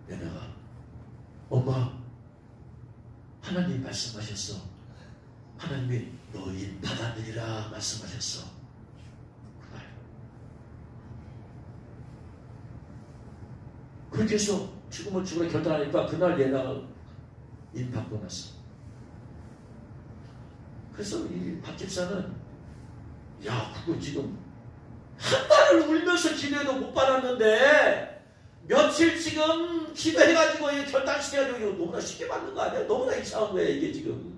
내가 엄마 하나님이 말씀하셨어. 하나님이 너희 받아들이라 말씀하셨어. 그날 그렇게 해서 죽으면 죽으라 결단하니까 그날 얘나가 인 받고 났어. 그래서 이 박 집사는 야 그거 지금 한 달을 울면서 기도해도 못 받았는데 며칠 지금 기도해가지고 결단시켜가지고 이거 너무나 쉽게 받는 거 아니야? 너무나 이상한 거야 이게 지금.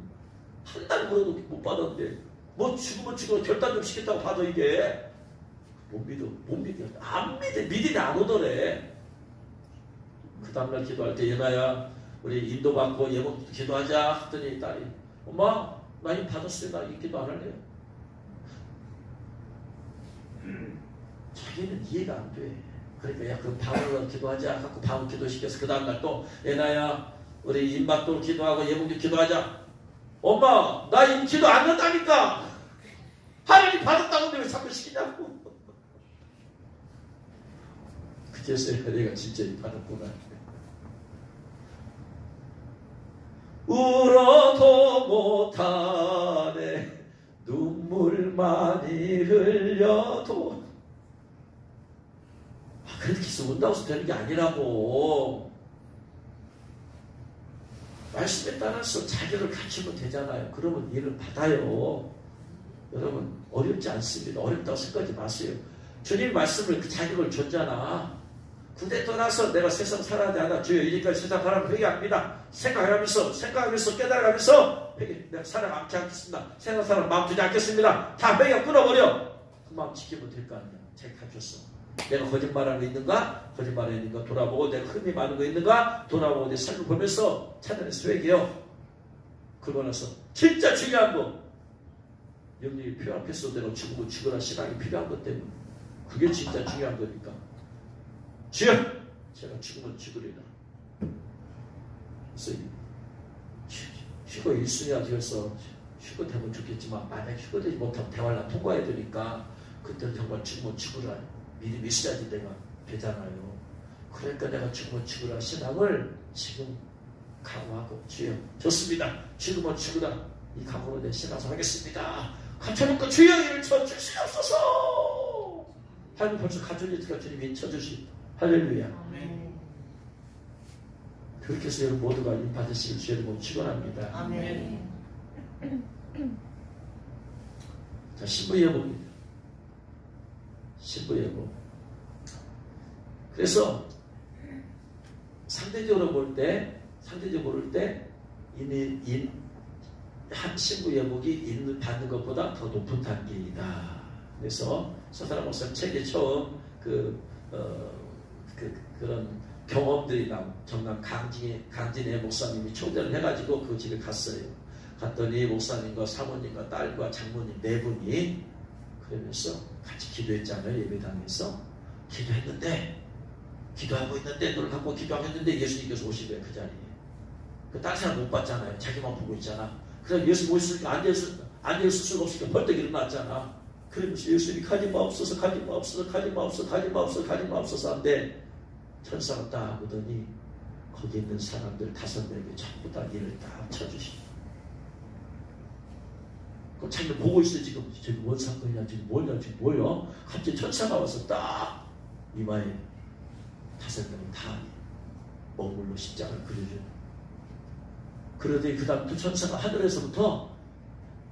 한 달 물어도 못 받았는데 뭐 죽으면 죽으면 결단 좀 시켰다고 받아 이게. 못 믿어. 안 믿어. 믿음이 안 오더래. 그 다음날 기도할 때 얘나야 우리 인도받고 예목 기도하자 했더니 딸이 엄마 나 이거 받았어요. 나 이 기도 안 할래요. 자기는 이해가 안 돼. 그러니까 야 그 방으로 기도하자 갖고 방을 기도시켜서 그 다음날 또 애나야 우리 임박도 기도하고 예목도 기도하자. 엄마 나 이 기도 안 한다니까. 하나님 받았다고 왜 자꾸 시키냐고. 그제서야 내가 진짜 받았구나. 울어도 못하네 눈물 많이 흘려도. 그렇게 해서 운다고 해서 되는 게 아니라고. 말씀에 따라서 자격을 갖추면 되잖아요. 그러면 일을 받아요. 여러분 어렵지 않습니다. 어렵다고 생각하지 마세요. 주님 말씀을 그 자격을 줬잖아. 군대 떠나서 내가 세상 살아야 되나 주여 이제까지 세상 사람 회개합니다. 생각하면서 깨달아가면서 내가 살아남지 않겠습니다. 세상 사람 마음 두지 않겠습니다. 다 회개 끊어버려. 그 마음 지키면 될 거 아니야. 자격 갖췄어. 내가 거짓말하고 있는가? 거짓말하고 있는가? 돌아보고 내가 흠이 많은 거 있는가? 돌아보고 내 삶을 보면서 찾아내서 회개요. 그러고 나서 진짜 중요한 거 영역이 필요한 패스대로 죽으면 죽으라 신앙이 필요한 것 때문에 그게 진짜 중요한 거니까 주여 제가 죽으면 죽으리라. 그래서 휴거 1순위가 되어서 휴거 되면 좋겠지만 만약 휴거 되지 못하면 대활란 통과해야 되니까 그때는 정말 죽으면 죽으라 믿음이 있어야지 내가 되잖아요. 그러니까 내가 죽으면 죽으라 신앙을 지금 각오하고 주여 좋습니다. 죽으면 죽으라 이 각오로 내 신앙을 하겠습니다. 갖춰놓고 주여 이를 쳐주시옵소서. 하나님 벌써 갖춰주니까 주님이 쳐주시. 할렐루야. 아멘. 그렇게 해서 여러분 모두가 이 받으시길 주여를 축원합니다. 아멘. 자 신부예복입니다. 신부예복. 그래서 상대적으로 볼 때 한 신부예복이 받는 것보다 더 높은 단계이다. 그래서 서사람 목사님 책에 처음 그런 경험들이 나온 정말 강진의 목사님이 초대를 해가지고 그 집에 갔어요. 갔더니 목사님과 사모님과 딸과 장모님 네 분이 그러면서 같이 기도했잖아요. 예배당에서 기도하고 있는데 눈을 감고 기도하고 있는데 예수님께서 오신 거예요. 그 자리에. 그 다른 사람 못 봤잖아요. 자기만 보고 있잖아. 그래서 예수님 오셨으니까 앉아있을 수가 없으니까 벌떡 일어났잖아. 그러면서 예수님이 가지마옵소서 한데 천사가 딱 보더니 거기 있는 사람들 5명에게 전부 다 일을 딱 쳐주시고 그럼 자기가 보고 있어요. 지금 뭔 사건이냐 지금 뭐냐 갑자기 천사가 와서 딱 이마에 5명이 다 먹물로 십자가를 그려줘요. 그러더니 그 다음 또 천사가 하늘에서부터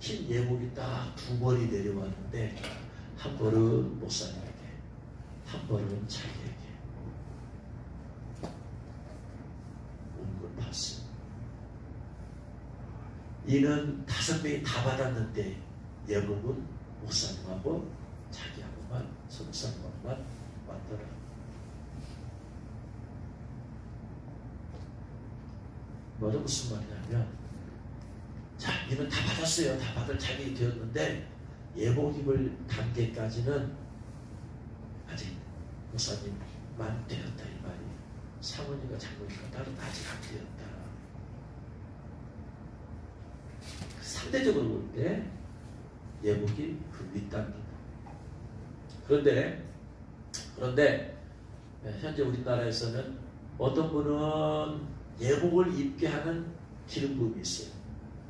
흰 예복이 딱 2벌이 내려왔는데 한 벌은 목사님에게 한 벌은 자기에게 나왔어요. 이는 5명이 다 받았는데 예복은 목사님하고 자기하고만 선교사님하고만 왔더라. 뭐는 무슨 말이냐면, 자, 이는 다 받았어요. 다 받을 자격이 되었는데 예복 입을 단계까지는 아직 목사님만 되었다 이 말이에요. 사모님과 장모님과 나는 아직 안 되었다. 상대적으로 볼 때 예복이 그 윗단계다. 그런데 현재 우리나라에서는 어떤 분은 예복을 입게 하는 기름 부음이 있어요.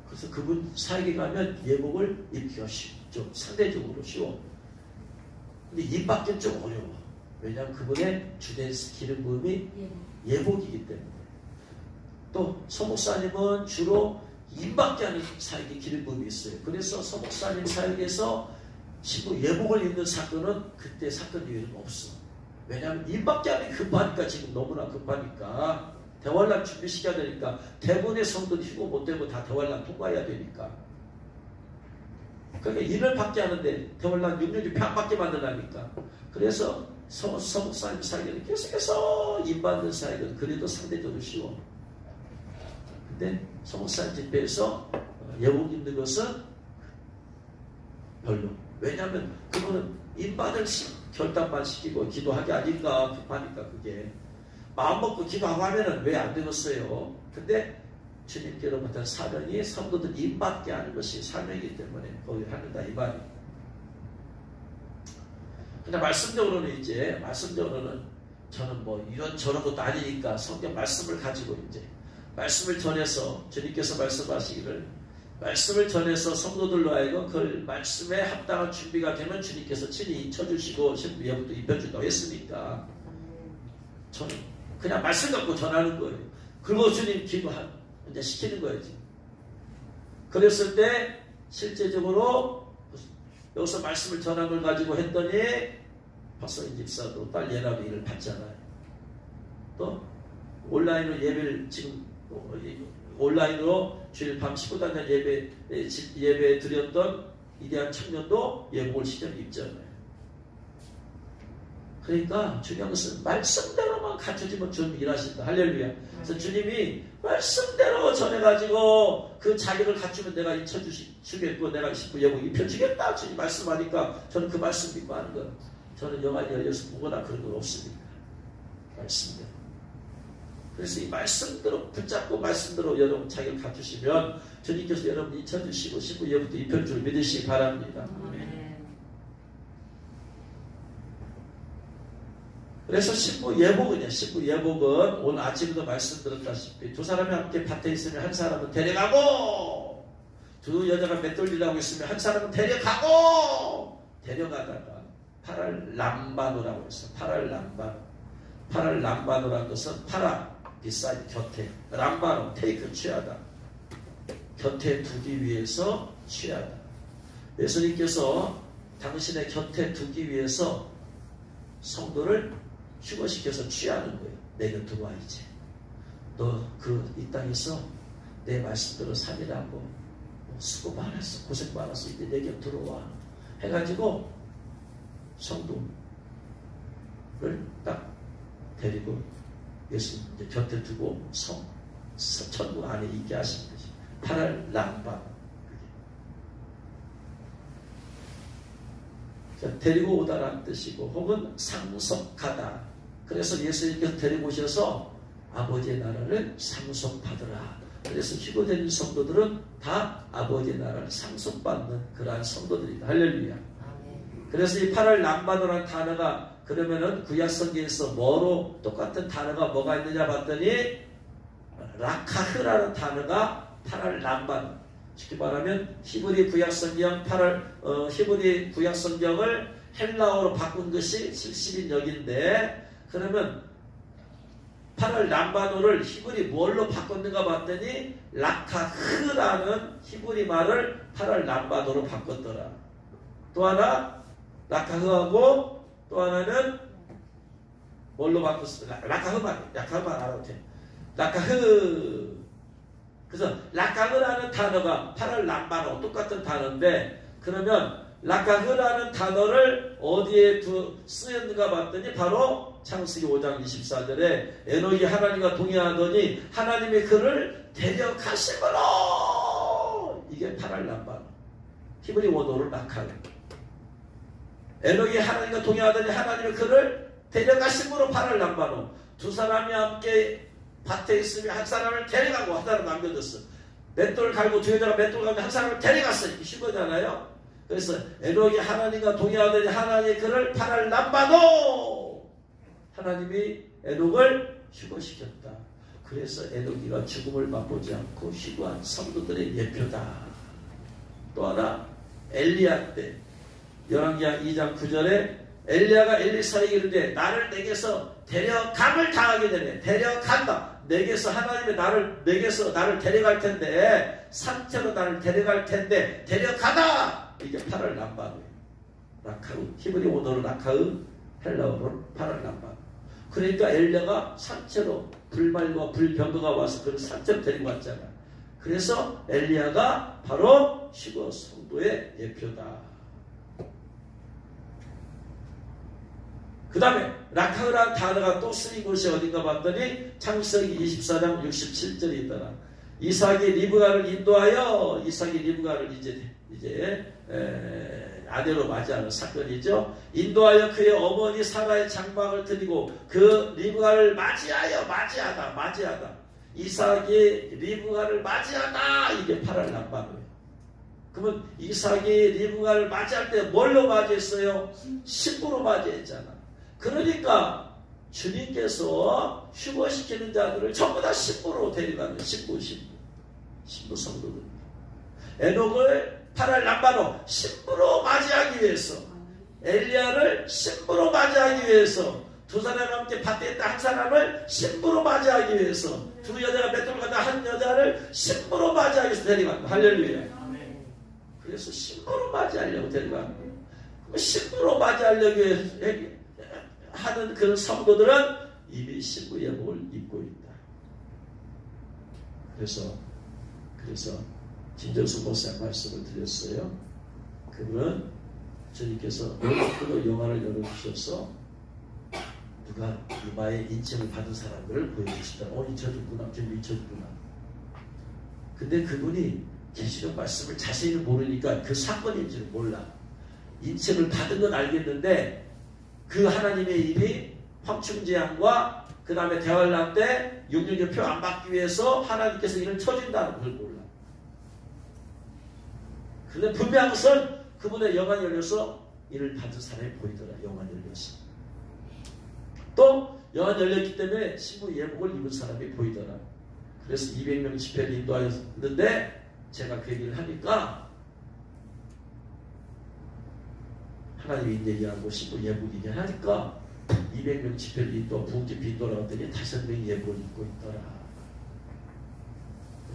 그래서 그분 사역에 가면 예복을 입기가 좀 상대적으로 쉬워. 근데 입 받기는 좀 어려워. 왜냐하면 그분의 주된 기름 부음이 예복이기 때문에. 또 서목사님은 주로 입 받게 하는 사역에 기름 부음이 있어요. 그래서 서목사님 사역에서 신부 예복을 입는 사건은 그때 사건 이후에는 없어. 왜냐하면 입 받게 하는 게 급하니까, 지금 너무나 급하니까. 대환란 준비시켜야 되니까. 대부분의 성도는 휴고 못되고 다 대환란 통과해야 되니까. 그러니까 일을 받게 하는데 대환란 6년이 편 받게 만들라니까. 그래서 서목사님 사역에는 계속해서 입 받는 사역은 그래도 상대적으로 쉬워. 근데 서목사님 집회에서 예복 입는 것은 별로. 왜냐하면 그거는 입 받을 결단만 시키고 기도하기 아닌가 급하니까. 그게 마음 먹고 기도하고 하면은 왜 안 되겠어요? 근데 주님께로 받은 사명이 성도들 입 받게 하는 것이 사명이기 때문에 거기 하는다 이 말이에요. 근데 말씀적으로는 저는 뭐 이런 저런 것도 아니니까 성경 말씀을 가지고 이제 말씀을 전해서 주님께서 말씀하시기를, 말씀을 전해서 성도들로 하여금 그 말씀에 합당한 준비가 되면 주님께서 친히 쳐주시고 신부 예복도 입혀준다고 했으니까 저는 그냥 말씀 갖고 전하는 거예요. 그리고 주님 이제 시키는 거예요. 그랬을 때 실제적으로 여기서 말씀을 전한 걸 가지고 했더니 박성인 집사도 딸 예나도 일을 받잖아요. 또 온라인으로 예배를 지금 온라인으로 주일 밤 19단장 예배 드렸던 이대한 청년도 예복을 시절 입잖아요. 그러니까 중요한 것은 말씀대로만 갖춰지면 주님 일하신다. 할렐루야. 그래서 주님이 말씀대로 전해가지고 그 자격을 갖추면 내가 잊혀주겠고 내가 예복 입혀주겠다. 주님 말씀하니까 저는 그 말씀 믿고 하는 거예요. 저는 영안이 열려서 보거나 그런 건 없습니다. 말씀대로. 그래서 이 말씀대로 붙잡고 말씀대로 여러분 자격을 갖추시면 주님께서 여러분 잊혀주시고 신부 예복도 입혀줄 줄 믿으시기 바랍니다. 그래서 신부 예복은 오늘 아침에도 말씀드렸다시피 두 사람이 함께 밭에 있으면 한 사람은 데려가고 두 여자가 맷돌리라고 있으면 한 사람은 데려가다가 파랄 람바노라고 했어. 파랄 람바노라는 것은 파라 비싸이 곁에, 람바노 테이크 취하다, 곁에 두기 위해서 취하다. 예수님께서 당신의 곁에 두기 위해서 성도를 휴거시켜서 취하는 거예요. 내 곁으로 와 이제. 너 이 땅에서 내 말씀대로 살리라고 수고 많았어. 고생 많았어. 이제 내 곁으로 와. 해가지고 성도를 딱 데리고 예수님 곁에 두고 천국 안에 있게 하신 것이 파랄 람바. 데리고 오다라는 뜻이고 혹은 상속하다. 그래서 예수님께서 데리고 오셔서 아버지의 나라를 상속받으라. 그래서 휴거된 성도들은 다 아버지의 나라를 상속받는 그러한 성도들이다. 할렐루야. 그래서 이 파랄 람바노라는 단어가 그러면은 구약성경에서 뭐로 똑같은 단어가 뭐가 있느냐 봤더니 라카흐라는 단어가 파랄 람바노. 쉽게 말하면 히브리 구약성경을 헬라어로 바꾼 것이 70인역인데 그러면 파랄 람바노를 히브리 뭘로 바꿨는가 봤더니 라카흐라는 히브리 말을 파랄 람바노로 바꿨더라. 또 하나 라카흐하고 또 하나는 뭘로 바꿨습니까? 라카흐만 알아도 돼. 라카흐. 그래서 라카흐라는 단어가 8월 람바노 똑같은 단어인데, 그러면 라카흐라는 단어를 어디에 쓰였는가 봤더니 바로 창세기 5장 24절에 에녹이 하나님과 동의하더니 하나님의 그를 데려가심으로, 이게 8월 람바노. 히브리 원어로 라카흐. 에녹이 하나님과 동의하더니 하나님의 그를 데려가심으로 8월 람바노. 두 사람이 함께 밭에 있으면 한 사람을 데려가고 한 사람 남겨뒀어. 맷돌을 갈고 두 여자가 맷돌 갈고 한 사람을 데려갔어. 이게 거잖아요. 그래서 에녹이 하나님과 동의하더니 하나님이 그를 8월 람바노. 하나님이 에녹을 휴거시켰다. 그래서 에녹이가 죽음을 맛보지 않고 휴거한 성도들의 예표다. 또 하나 엘리야 때 열왕기하 2장 9절에 엘리야가 엘리사에게 이르되 나를 내게서 데려감을 당하게 되네. 데려간다. 내게서 하나님의 내게서 나를 데려갈 텐데, 상태로 나를 데려갈 텐데 데려가다. 이게 8월 람바노예요. 라카우. 히브리 원어로 라카우, 헬라어로 8월 람바노. 그러니까 엘리야가 상체로 불말과 불병거가 와서 그를 상체로 데리고 왔잖아. 그래서 엘리야가 바로 휴거 성도의 예표다. 그 다음에 라카흐라는 단어가 또 쓰인 곳이 어딘가 봤더니 창세기 24장 67절에 있더라. 이삭이 리브가를 인도하여, 이삭이 리브가를 이제 아내로 맞이하는 사건이죠. 인도하여 그의 어머니 사라의 장막을 드리고 그 리브가를 맞이하다. 이삭이 리브가를 맞이하다. 이게 8월 람바노예요. 그러면 이삭이 리브가를 맞이할 때 뭘로 맞이했어요? 신부로 맞이했잖아. 그러니까 주님께서 휴거시키는 자들을 전부 다 신부로 데려가는 신부 성도들입니다. 에녹을 8월 람바노 신부로 맞이하기 위해서, 엘리야를 신부로 맞이하기 위해서, 두 사람과 함께 밭에 있다 한 사람을 신부로 맞이하기 위해서, 두 여자가 맷돌을 갖다 한 여자를 신부로 맞이하기 위해서 데려간다. 할렐루야. 그래서 신부로 맞이하려고 데려가는 거예요. 신부로 맞이하려고 하는 그런 성도들은 이미 신부 예복을 입고 있다. 그래서 김정수 목사 말씀을 드렸어요. 그분은 주님께서 놀랍게도 영화를 열어주셔서 누가 이마에 인칭을 받은 사람들을 보여주시다. 잊혀졌구나. 좀 잊혀졌구나. 근데 그분이 계시록 말씀을 자세히 모르니까 그 사건인지를 몰라. 인칭을 받은 건 알겠는데 그 하나님의 일이 황충제한과 그 다음에 대환란 때 666표 안 받기 위해서 하나님께서 일을 쳐준다는 걸 몰라. 근데 분명한 것은 그분의 영안이 열려서 일을 받은 사람이 보이더라. 영안이 열렸어. 또 영안이 열렸기 때문에 신부 예복을 입은 사람이 보이더라. 그래서 200명 집회를 인도하였는데 제가 그 얘기를 하니까 하나님이 이제 얘기하고 신부 예복 얘기하니까 200명 집회를 인도, 부흥집회 인도라고 했더니 5명이 예복을 입고 있더라.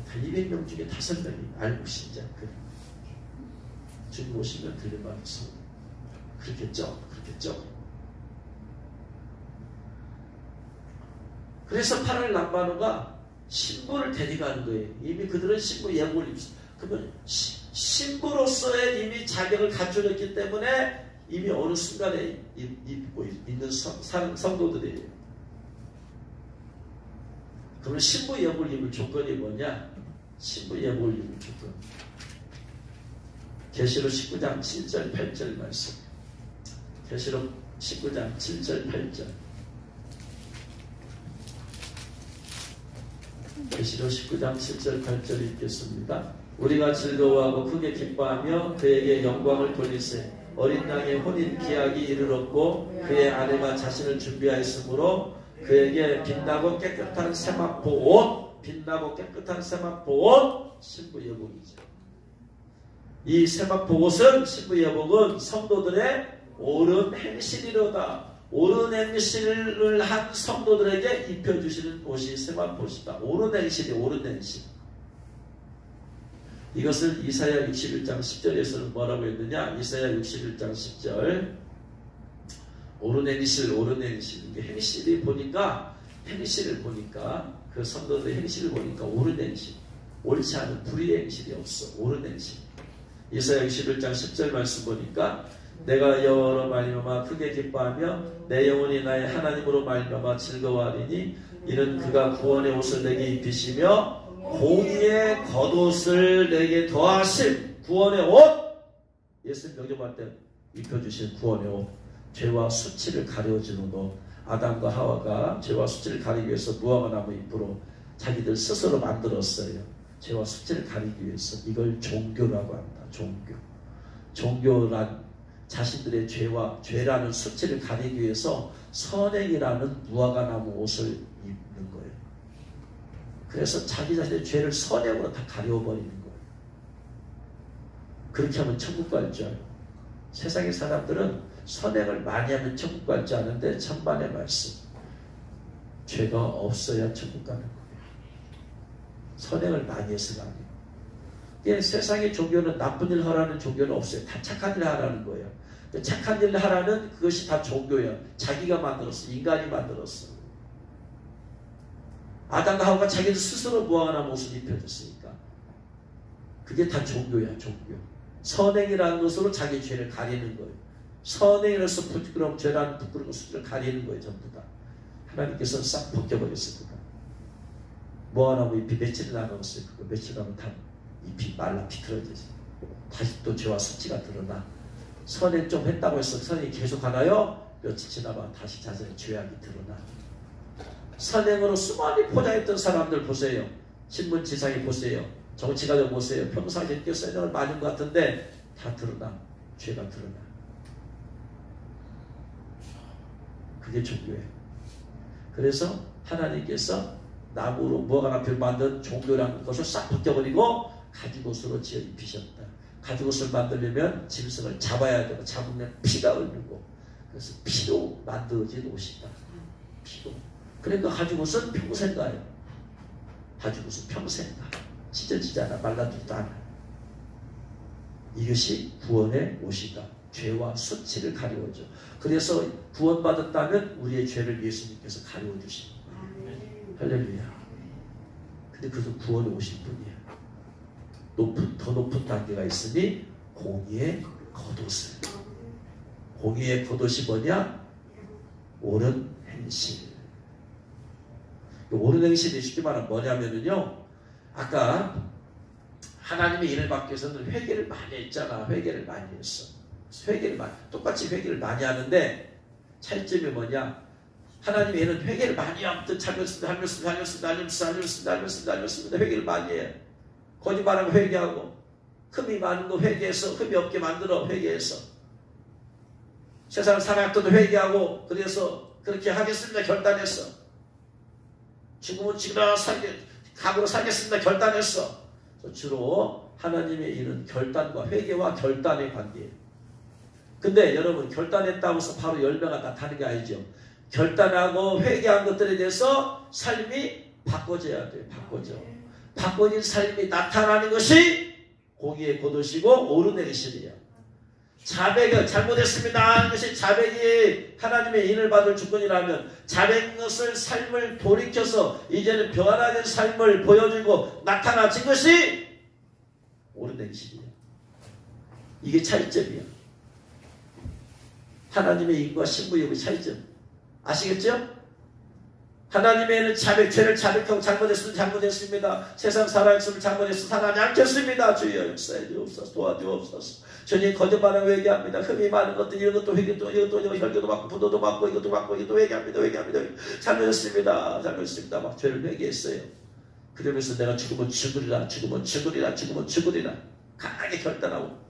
다 200명 중에 5명이 알고 신자거든. 주님 오시면 들려만 있어. 그렇겠죠? 그래서 8월 람바노가 신부를 데려가는 거예요. 이미 그들은 신부 예복을 입었어. 그러면 신부로서의 이미 자격을 갖추었기 때문에 이미 어느 순간에 입고 있는 성도들이에요. 그러면 신부 예복을 입을 조건이 뭐냐? 신부 예복을 입을 조건. 계시록 19장 7절 8절 말씀. 계시록 19장 7절 8절. 계시록 19장 7절 8절 읽겠습니다. 우리가 즐거워하고 크게 기뻐하며 그에게 영광을 돌리세. 어린 양의 혼인 기약이 이르렀고 그의 아내가 자신을 준비하였으므로 그에게 빛나고 깨끗한 세마포 옷, 신부 예복이죠. 이 세마포 옷은, 신부 예복은 성도들의 옳은 행실이로다. 옳은 행실을 한 성도들에게 입혀주시는 옷이 세마포시다. 옳은 행실이 옳은 행실. 이것을 이사야 61장 10절에서는 뭐라고 했느냐? 이사야 61장 10절. 옳은 행실. 이게 행실을 보니까 그 성도들의 행실을 보니까 옳은 행실, 옳지 않은 불의의 행실이 없어. 옳은 행실. 이사야 11장 10절 말씀 보니까 내가 여호와로 말미암아 크게 기뻐하며 내 영혼이 나의 하나님으로 말미암아 즐거워하리니 이는 그가 구원의 옷을 내게 입히시며 공의의 겉옷을 내게 더하실 구원의 옷. 예수님 명령할 때 입혀주신 구원의 옷. 죄와 수치를 가려주는 옷. 아담과 하와가 죄와 수치를 가리기 위해서 무화과나무 잎으로 자기들 스스로 만들었어요. 죄와 수치를 가리기 위해서. 이걸 종교라고 합니다. 종교. 종교란 자신들의 죄라는 수치를 가리기 위해서 선행이라는 무화과나무 옷을 입는 거예요. 그래서 자기 자신의 죄를 선행으로 다 가려버리는 거예요. 그렇게 하면 천국 갈 줄 알아요. 세상의 사람들은 선행을 많이 하면 천국 갈 줄 아는데 천만의 말씀. 죄가 없어야 천국 가는 거예요. 선행을 많이 해서가 아니에요. 세상의 종교는 나쁜 일 하라는 종교는 없어요. 다 착한 일 하라는 거예요. 착한 일 하라는 그것이 다 종교예요. 자기가 만들었어. 인간이 만들었어. 아담과 하와가 자기들 스스로 무화과나무 옷을 입혀줬으니까. 그게 다 종교야. 종교. 선행이라는 것으로 자기 죄를 가리는 거예요. 선행이라서 부끄러움, 죄라는 부끄러운 것을 가리는 거예요. 전부 다. 하나님께서 싹 벗겨버렸습니다. 무화과나무 잎이 며칠 남았어요. 그거 며칠 남으면 다 잎이 말라 비틀어지지. 다시 또 죄와 수치가 드러나. 선행 좀 했다고 해서 선행이 계속 하나요? 며칠 지나면 다시 자신의 죄악이 드러나. 선행으로 수많이 포장했던 사람들 보세요. 신문지상에 보세요. 정치가들 보세요. 평상시에 선행을 많은 것 같은데 다 드러나. 죄가 드러나. 그게 종교예요. 그래서 하나님께서 나무로 무화과나무를 만든 종교라는 것을 싹 벗겨버리고 가죽옷으로 지어 입히셨다. 가죽옷을 만들려면 짐승을 잡아야 되고 잡으면 피가 흐르고 그래서 피로 만들어진 옷이다. 피로. 그러니까 가죽옷은 평생 가요. 가죽옷은 평생 가. 찢어지지 않아. 말라지지도 않아. 이것이 구원의 옷이다. 죄와 수치를 가리워줘. 그래서 구원받았다면 우리의 죄를 예수님께서 가리워주십니다. 할렐루야. 근데 그것은 구원의 옷일 뿐이야. 더 높은 단계가 있으니 공의의 겉옷을. 공의의 겉옷이 뭐냐? 옳은 행실. 옳은 행실이 쉽게 말하면 뭐냐면요. 아까 하나님의 일을 받기 위해서는 회개를 많이 했잖아. 회개를 많이 했어. 똑같이 회개를 많이 하는데 차이점이 뭐냐? 하나님의 일은 회개를 많이 하면 잘못습니다. 회개를 많이 해요. 거짓말하면 회개하고 흠이 많은 거 회개해서 흠이 없게 만들어. 회개해서 세상을 살아왔던 회개하고 그래서 그렇게 하겠습니다. 결단했어. 죽으면 죽으라 각오로 살겠습니다. 결단했어. 주로 하나님의 일은 결단과 회개와 결단의 관계예요. 근데 여러분 결단했다고 해서 바로 열매가 나타나는 게 아니죠. 결단하고 회개한 것들에 대해서 삶이 바꿔져야 돼요. 바꿔진 삶이 나타나는 것이 공의의 겉옷이고 옳은 행실이에요. 자백을 잘못했습니다 하는 것이 자백이 하나님의 인을 받을 조건이라면 자백 것을 삶을 돌이켜서 이제는 변화된 삶을 보여주고 나타나진 것이 옳은 행실이에요. 이게 차이점이에요. 하나님의 인과 신부의 차이점. 아시겠죠? 하나님의는 죄를 자백하고 잘못했습니다. 세상 살아있으면 잘못했으면 살아나지 않겠습니다. 주여 역사해 주옵소서. 도와주옵소서. 전혀 거짓말을 회개합니다. 흠이 많은 것들 이것도 회개도 이것도 혈교도 맞고 분노도 맞고 이것도 회개합니다. 잘못했습니다. 막 죄를 회개했어요. 그러면서 내가 죽으면 죽으리라. 강하게 결단하고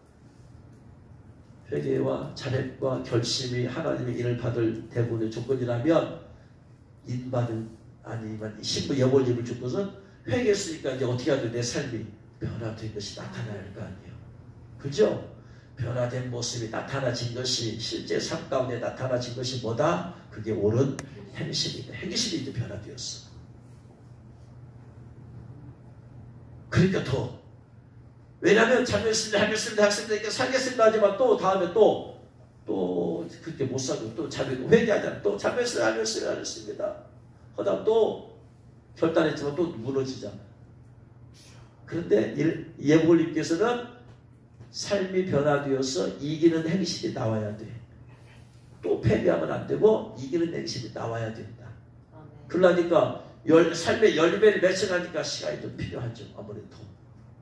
회개와 자백과 결심이 하나님의 인을 받을 대부분의 조건이라면 인받은 아니면 신부 여벌임을 준 것은 회개했으니까 이제 어떻게 하든 내 삶이 변화된 것이 나타날 거 아니에요. 그죠? 변화된 모습이 나타나진 것이 실제 삶 가운데 나타나진 것이 뭐다? 그게 옳은 행실이다. 행실이 이제 변화되었어. 그러니까 더 왜냐하면 잘못했습니다. 이렇게 살겠습니다 하지만 또 다음에 또 그렇게 못 살고 또 자백을 회개하잖아. 또 잘못했습니다. 하다 또 결단했지만 또 무너지잖아. 그런데 예복님께서는 삶이 변화되어서 이기는 행실이 나와야 돼. 또 패배하면 안 되고 이기는 행실이 나와야 된다. 그러니까 삶의 열매를 맺어가니까 시간이 좀 필요하죠. 아무래도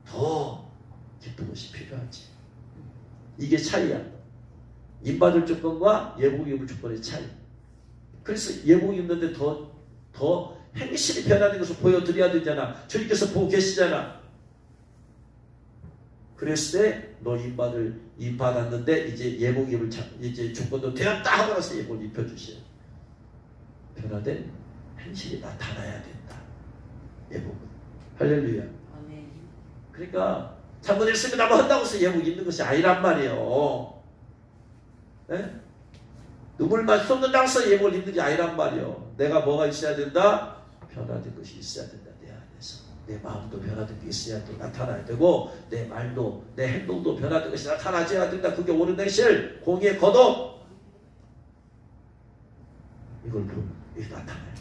더 기쁜 것이 필요하지. 이게 차이야. 임받을 조건과 예복 입을 조건의 차이. 그래서 예복 입는데 더 행실이 변하는 것을 보여드려야 되잖아. 주님께서 보고 계시잖아. 그랬을 때 너 임받았는데 이제 예복 입을 이제 조건도 되었다 하고 나서 예복을 입혀주셔요. 변화된 행실이 나타나야 된다. 예복은. 할렐루야. 그러니까 잘못했으면 나뭐 한다고 해서 예복 입는 것이 아니란 말이에요. 네? 눈물만 쏟는다고 해서 예복을 입는 게 아니란 말이에요. 내가 뭐가 있어야 된다? 변화된 것이 있어야 된다. 내 안에서. 내 마음도 변화된 게 있어야 또 나타나야 되고 내 말도 내 행동도 변화된 것이 나타나줘야 된다. 그게 옳은 행실, 공의의 거듭. 이걸 이게 나타나요.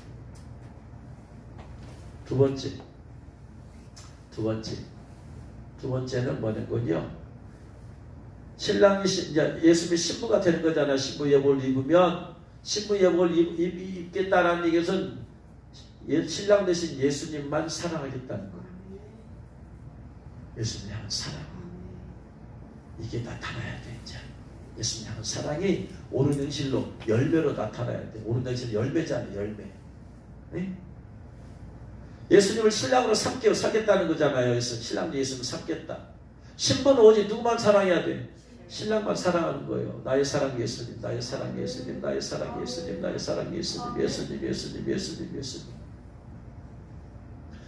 두 번째는 뭐냐면요. 신랑이 이제 예수님이 신부가 되는 거잖아요. 신부 예복을 입으면 신부 예복을 입겠다라는 얘기는 신랑 대신 예수님만 사랑하겠다는 거예요. 예수님 향한 사랑. 이게 나타나야 돼. 이제 예수님 향한 사랑이 옳은 행실로 열매로 나타나야 돼. 옳은 행실은 열매잖아요. 열매. 네? 예수님을 신랑으로 삼겠다는 거잖아요. 그래서 신랑도 예수님을 삼겠다. 신부는 오직 누구만 사랑해야 돼? 신랑만 사랑하는 거예요. 나의 사랑 예수님, 나의 사랑 예수님, 나의 사랑 예수님, 나의 사랑 예수님, 예수님, 예수님, 예수님, 예수님.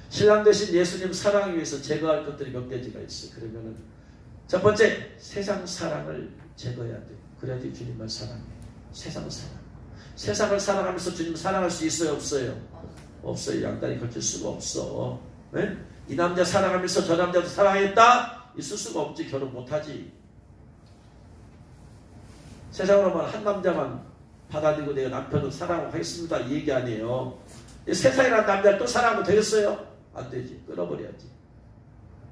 신랑 대신 예수님 사랑하기 위해서 제거할 것들이 몇 가지가 있어요. 그러면은 첫 번째, 세상 사랑을 제거해야 돼. 그래야지 주님만 사랑해. 세상 사랑. 세상을 사랑하면서 주님 사랑할 수 있어요, 없어요? 없어요. 양다리 걸칠 수가 없어. 네? 이 남자 사랑하면서 저 남자도 사랑했다? 있을 수가 없지. 결혼 못하지. 세상으로 말하면 한 남자만 받아들이고 내가 남편을 사랑하고 하겠습니다. 이 얘기 아니에요. 세상이라는 남자를 또 사랑하면 되겠어요? 안 되지. 끊어버려야지.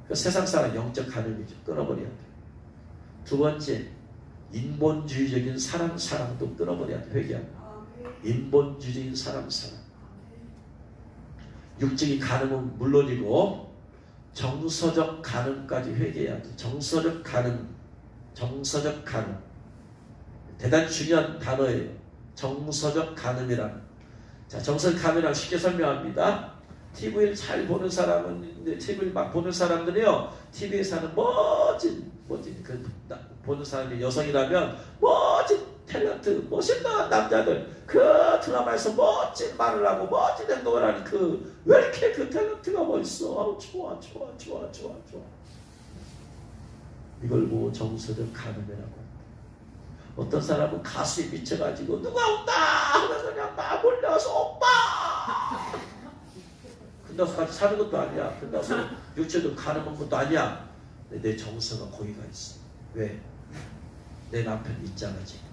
그 세상 사랑 영적 간음이죠. 끊어버려야 돼. 두 번째, 인본주의적인 사랑도 끊어버려야 돼. 회개하고. 인본주의적인 사랑. 육적인 간음은 물론이고 정서적 간음까지 회개해야 돼. 정서적 간음. 대단히 중요한 단어예요. 정서적 간음이라는. 자, 정서적 간음이라고 쉽게 설명합니다. TV를 잘 보는 사람은, TV를 막 보는 사람들이요, TV에서 하는 멋진 보는 사람이 여성이라면 멋진 탤런트, 멋있는 남자들, 그 드라마에서 멋진 말을 하고 멋진 행동을 하는 왜 이렇게 그 탤런트가 멋있어? 좋아. 이걸 보고 정서적 간음이라고. 어떤 사람은 가수에 미쳐가지고 누가 온다 하면서 그냥 막 몰려서 오빠 끝나서 같이 사는 것도 아니야. 끝나서 육체도 가늠한 것도 아니야. 내 정서가 거기가 있어. 왜? 내 남편이 있잖아 지금.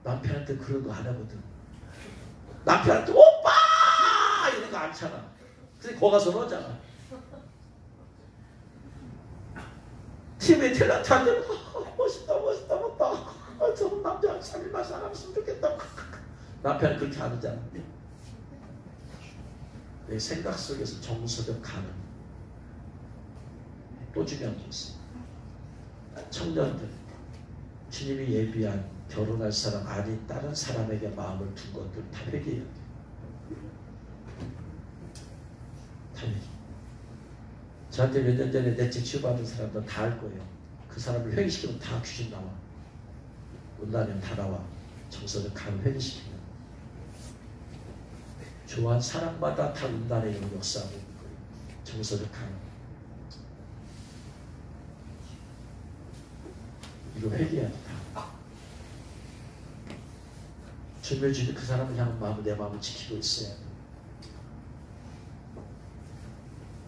남편한테 그런 거 안 하거든. 남편한테 오빠 이런 거 안 차나. 근데 거기 가서 넣잖아. TV에 탤런트한테 멋있다 저런 남자 3일만 사랑했으면 좋겠다. 남편은 그렇게 안 하잖아. 내 생각 속에서 정서적 간음. 또 중요한 게 있어. 청년들, 주님이 예비한 결혼할 사람 아닌 다른 사람에게 마음을 둔 것들 다 회개해야 돼. 다 회개. 저한테 몇 년 전에 내 책 치유받은 사람들 다 알 거예요. 그 사람을 회개시키면 다 귀신 나와. 문단형 다 나와. 정서적 간음 회개시키면. 좋아한 사람마다 다 문단의 역사하고 있는 거예요. 정서적 간음. 이거 회개해야 돼. 주님을 주는 그 사람을 향한 마음을 내 마음을 지키고 있어야 돼.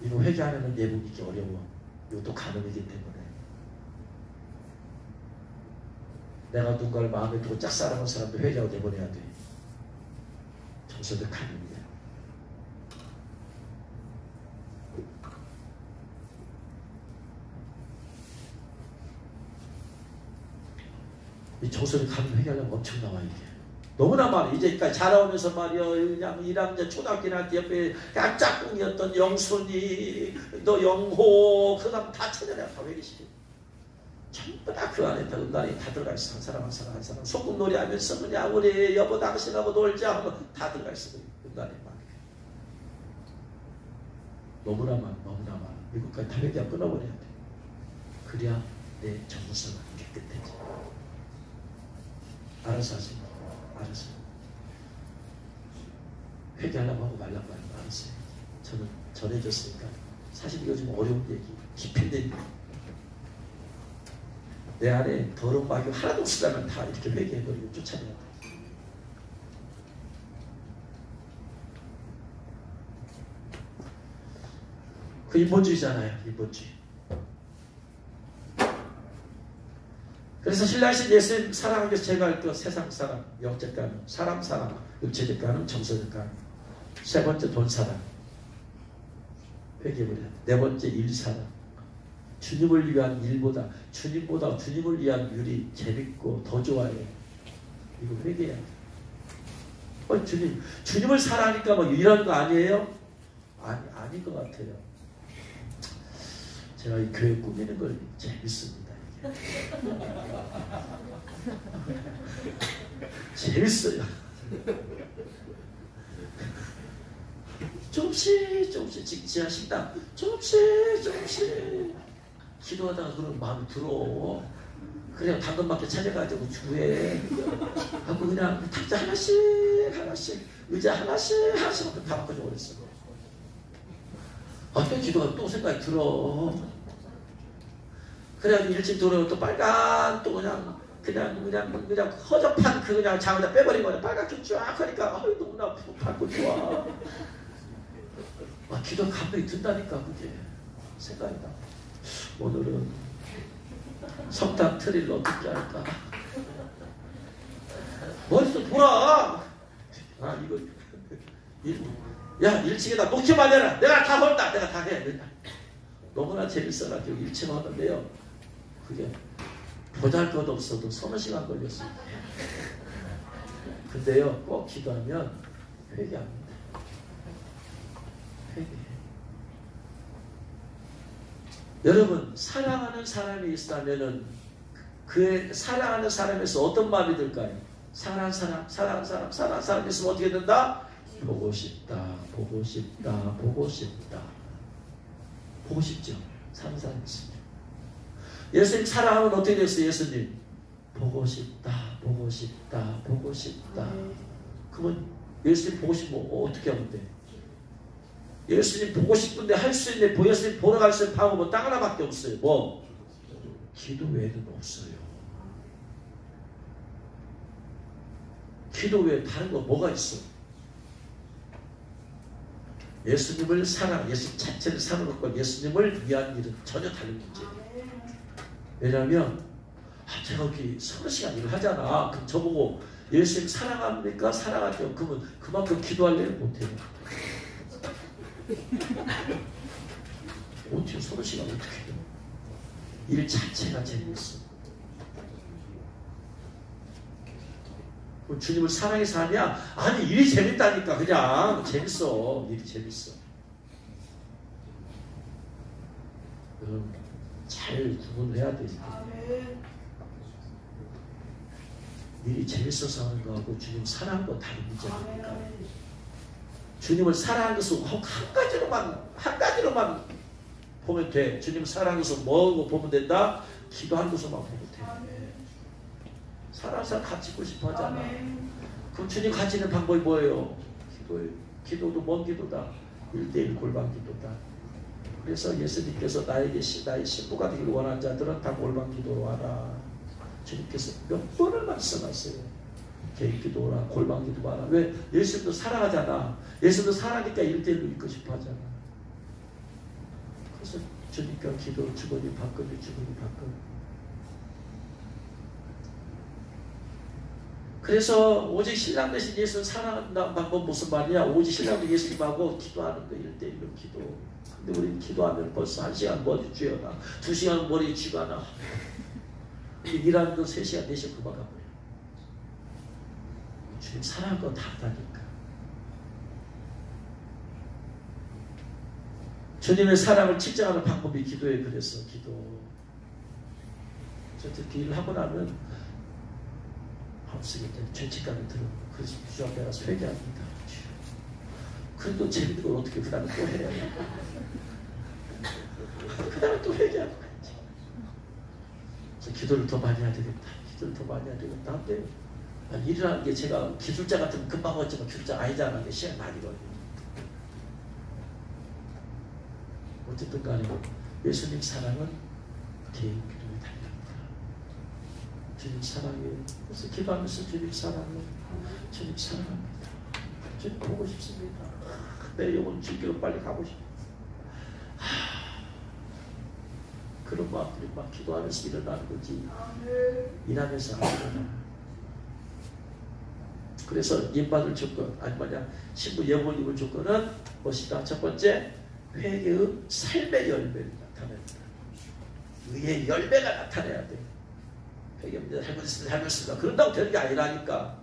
이거 회개하려면 예복이 있기 어려워. 이것도 간음이기 때문에. 내가 누군가를 마음에 두고 짝사랑하는 사람도 회개하고 내보내야 돼. 정서적 간음이야. 이 조선에 가면 회개하려면 엄청 나와 이게. 너무나 많아. 이제까지 자라오면서 말이야. 그냥 1학년 초등학교 때 옆에 그냥 짝꿍이었던 영순이, 너 영호, 그 사람 다 찾아내가 다 회개시켜. 전부 다 그 안에 다 은단이 다 들어가 있어. 한 사람 한 사람 한 사람. 소꿉놀이 하면서 그냥 우리 여보 당신하고 놀자 하면 다 들어가 있어. 은단에 막. 너무나 많아. 너무나 많아. 이것까지 다 회개하고 끊어버려야 돼. 그래야 내 정서가 깨끗해져. 알아서 하세요. 알았어요. 회개하려고 하고 말라고 하는 거 알았어요. 저는 전해줬으니까. 사실 요즘 어려운 얘기, 깊은 얘기. 내 안에 더러운 마귀가 하나도 없으면 다 이렇게 회개해버리고 쫓아내야 돼. 그 인본주의잖아요. 인본주의. 그래서 신라신 예수님 사랑하기 위해서 제가 할 것 세상 사랑, 영적 가능, 사람 사랑, 육체적 가능, 정서적 가능. 세 번째 돈 사랑. 회개해버려야 돼. 네 번째 일 사랑. 주님을 위한 일보다 주님보다 주님을 위한 일이 재밌고 더 좋아요. 이거 회개해야 돼. 주님을 사랑하니까 뭐 이런 거 아니에요? 아닌 것 같아요. 제가 이 교회 꾸미는 걸 재밌습니다. 재밌어요. 조금씩 직지하 식당 조금씩 기도하다가 그런 마음이 들어. 그냥 당근마켓 찾아가지고 주에 하고 그냥 탁자 하나씩 의자 하나씩 다 바꿔줘 버렸어. 또 기도가 또 생각이 들어. 그래가지고 일찍 들어오면 또 빨간 또 그냥 허접한 그 그냥 장에다 빼버린 거야. 빨갛게 쫙 하니까 너무나 밝고 좋아. 기도가 감동이 든다니까. 그게 생각이 나. 오늘은 석탄 트리를 어떻게 할까? 머릿속 돌아. 이거 야 1층에다 목표만 내라. 내가 다 한다. 내가 다 해. 너무나 재밌어가지고 1층 하는데요. 그게 보잘것없어도 서너 시간 걸렸어요. 근데요 꼭 기도하면 회개합니다. 회개. 여러분 사랑하는 사람이 있다면은 그 사랑하는 사람에서 어떤 마음이 들까요? 사랑하는 사람이 있으면 어떻게 된다? 보고 싶다. 보고 싶죠. 사는 사람이 있습니다. 예수님 사랑하면 어떻게 됐어요? 예수님 보고 싶다. 그러면 예수님 보고 싶으면 어떻게 하면 돼? 예수님 보고 싶은데 할 수 있는 예수님 보러 갈 수 있는 방법은 딱 하나밖에 없어요. 뭐? 기도 외에는 없어요. 기도 외에 다른 거 뭐가 있어? 예수님을 예수 자체를 사는 것과 예수님을 위한 일은 전혀 다른 문제예요. 왜냐하면 제가 여기 서너 시간 일을 하잖아. 그럼 저보고 예수님 사랑합니까? 사랑하죠. 그러면 그만큼 기도할래요? 못해요. 어떻게 서너 시간 어떻게 해요? 일 자체가 재밌어. 주님을 사랑해서 하냐? 아니 일이 재밌다니까. 그냥 재밌어. 일이 재밌어. 여러분 잘 구분해야 돼. 일이 재밌어서 하는 거하고 주님 사랑하는 거 다른 문제니까. 주님을 사랑하는 것은 한 가지로만 보면 돼. 주님을 사랑하는 것은 뭐고 보면 된다? 기도하는 것으로만 보면 돼. 사랑하는 사람 같이 있고 싶어 하잖아. 그럼 주님 같이 있는 방법이 뭐예요? 기도도 뭔 기도다? 1:1 골방 기도다. 그래서 예수님께서 나의 신부가 되기를 원하는 자들은 다 골방 기도로 와라. 주님께서 몇 번을 말씀하세요. 개인 기도라, 골방 기도 와라. 왜? 예수님도 사랑하잖아. 예수님도 사랑하니까 1:1로 있고 싶어 하잖아. 그래서 주님과 기도 주거니 받거니. 그래서 오직 신랑 대신 예수는 사랑한다는 방법 무슨 말이야? 오직 신랑도 예수님하고 기도하는 거 1:1로 기도. 근데 우리는 기도하면 벌써 1시간 머리 쥐어나 2시간 머리 쥐거나 일하는 거 3시간 4시간 금방 가버려. 주님 사랑한 거 다르다니까. 주님의 사랑을 측정하는 방법이 기도에 그래서 기도. 저 특히 일을 하고 나면 마음속에 죄책감이 들어. 그래서 주 앞에 가서 회개합니다. 그래도 재밌는 걸 어떻게 그 다음에 또 해야 돼. 그 다음에 또 회개하고 가야지. 그래서 기도를 더 많이 해야 되겠다. 기도를 더 많이 해야 되겠다. 근데 일이라는 게 제가 기술자 같으면 금방 왔지만 기술자 아니잖아. 게 시간 많이 걸려. 어쨌든 간에 예수님 사랑은 개인 기도에 달립니다. 주님 사랑해요. 그래서 기도하면서 주님 사랑해요. 주님 사랑합니다. 주님 보고 싶습니다. 내 영혼 주기로 빨리 가고 싶어요. 그런 마음들이 막 기도하면서 일어나는 거지. 일하면서 안 일어나. 그래서 임받을 조건, 아니 뭐냐, 신부 예복을 입을 조건은 무엇이다? 첫 번째, 회개의 삶의 열매를 나타냅니다. 의의 열매가 나타내야 돼. 회개입니다. 잘못했습니다. 그런다고 되는 게 아니라니까.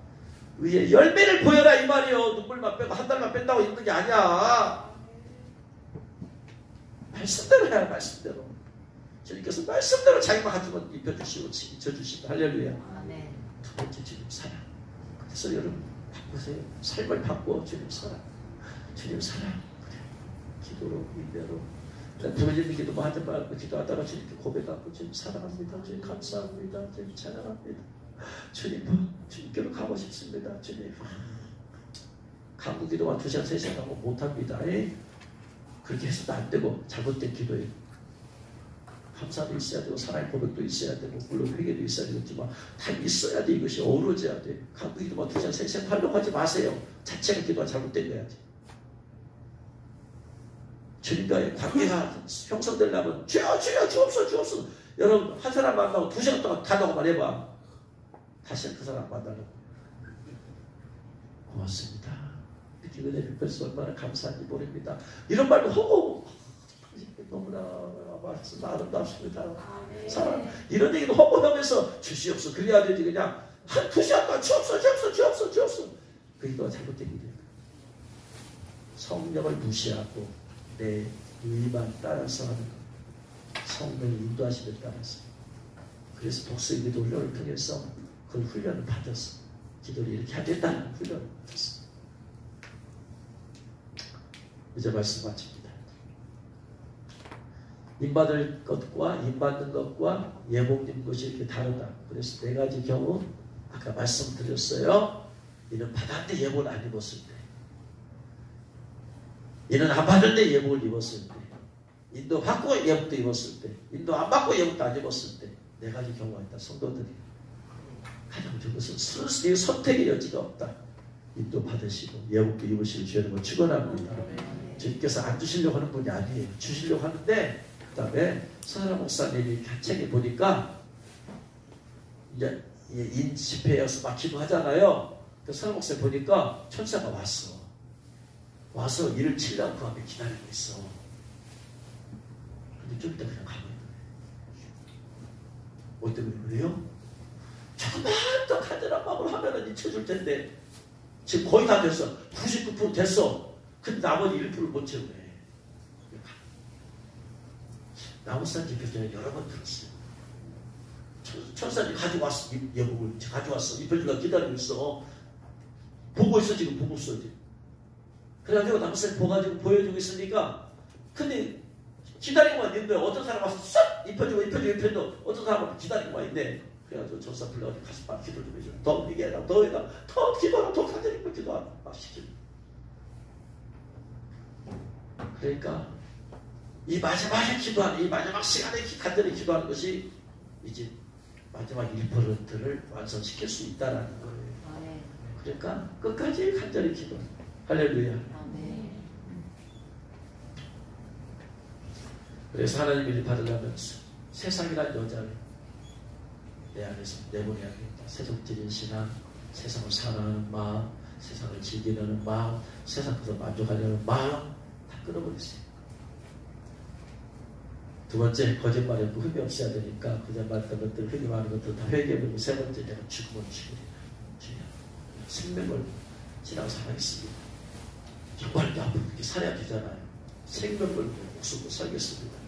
의의 열매를 보여라 이 말이요. 눈물만 빼고 한 달만 뺀다고 있는 게 아니야. 말씀대로 해야 말씀대로. 주님께서 말씀대로 자기만 가지고 입혀주시고 잊혀주시고 할렐루야. 아멘. 두 번째 주님 사랑. 그래서 여러분 바꾸세요. 삶을 바꾸어. 주님 사랑. 주님 사랑. 기도로 인내로 부모님 기도 뭐 하지 말고 기도하다가 주님께 고백하고 주님 사랑합니다. 주님 감사합니다. 주님 찬양합니다. 주님 주님께로 가고 싶습니다. 주님 간구 기도만 2시간 3시간 하고 못합니다. 그렇게 해서도 안 되고 잘못된 기도예요. 감사도 있어야 되고 사랑의 고백도 있어야 되고 물론 회개도 있어야 되겠지만 다 있어야 돼. 이것이 어우러져야 돼. 간구 기도만 2시간 3시간 하려고 하지 마세요. 자체가 기도가 잘못된 거야지. 주님과의 관계가 형성되려면 주여 주여 주옵소서 주옵소서. 여러분 한 사람 만나고 2시간 동안 가다고만 해봐. 다시는 그 사람 만나려고. 고맙습니다. 이렇게 은혜 베풀어서 얼마나 감사한지 모릅니다. 이런 말도 하고 너무나 말씀 아름답습니다. 사람 이런 얘기도 허무하면서 주시옵소서. 그래야 되지. 그냥 한 2시간 동안 주옵소서 주옵소서 주옵소서 주옵소서. 그 기도가 잘못된 일이에요. 성령을 무시하고 내 의만 따라서 하는 것. 성령의 인도하심에 따라서. 그래서 독서의 기도 훈련을 통해서 그 훈련을 받아서 기도를 이렇게 해야 된다는 훈련을 받았어. 이제 말씀 마칩니다. 임받을 것과 임받는 것과 예복된 것이 이렇게 다르다. 그래서 4가지 경우 아까 말씀드렸어요. 이는 받았는데 예복을 안 입었을 때, 이는 안 받았는데 예복을 입었을 때, 인도 받고 예복도 입었을 때, 인도 안 받고 예복도 안 입었을 때 4가지 경우가 있다. 성도들이 가장 좋은 것은 순수히 선택의 여지가 없다. 인도 받으시고 예복도 입으시고 주여는 축원합니다. 주님께서 안 주시려고 하는 분이 아니에요. 주시려고 하는데, 그 다음에 서하라 목사님이 책에 보니까 이제 인집회에서 막 기도하잖아요. 그 서하라 목사님 보니까 천사가 와서 일을 치려고 그 앞에 기다리고 있어. 근데 좀 이따 그냥 가버리더래. 뭐 때문에 그래요? 조금만 더 간절한 마음으로 하면은 잊혀줄 텐데 지금 거의 다 됐어. 99% 됐어. 근데 나머지 1%를 못 채우네. 나무산 집회전에 여러 번 들었어요. 천사님 가지고 왔어. 예복을 가져왔어. 입혀주려고 기다리고 있어. 보고 있어. 지금 보고 있어. 그래가지고 나무산 보가지고 보여주고 있으니까, 근데 기다리고만 있는 거야. 어떤 사람 와서 싹 입혀주고 어떤 사람은 기다리고만 있네. 그래가지고 전사 불러가지고 가서 막 기도 좀 해줘. 더 얘기해라. 더 해라. 더 기도하라. 더 간절히 기도하라. 막 시키고. 그러니까 이 마지막에 기도하는, 이 마지막 시간에 간절히 기도하는 것이 이제 마지막 1%를 완성시킬 수 있다라는 거예요. 그러니까 끝까지 간절히 기도. 할렐루야. 그래서 하나님의 일 받으려면 세상이란 여자를 내 안에서 내보내야겠다. 세속적인 신앙, 세상을 사랑하는 마음, 세상을 즐기려는 마음, 세상에서 만족하려는 마음 다 끊어버렸어요. 두 번째, 거짓말에 흠이 없어야 되니까 거짓말했던 것들, 흠이 많은 것들 다 회개하고, 세 번째, 내가 죽으면 죽으리라. 생명을 지나고 살아있습니다. 정말 아프게 살아야 되잖아요. 생명을 목숨을 살겠습니다.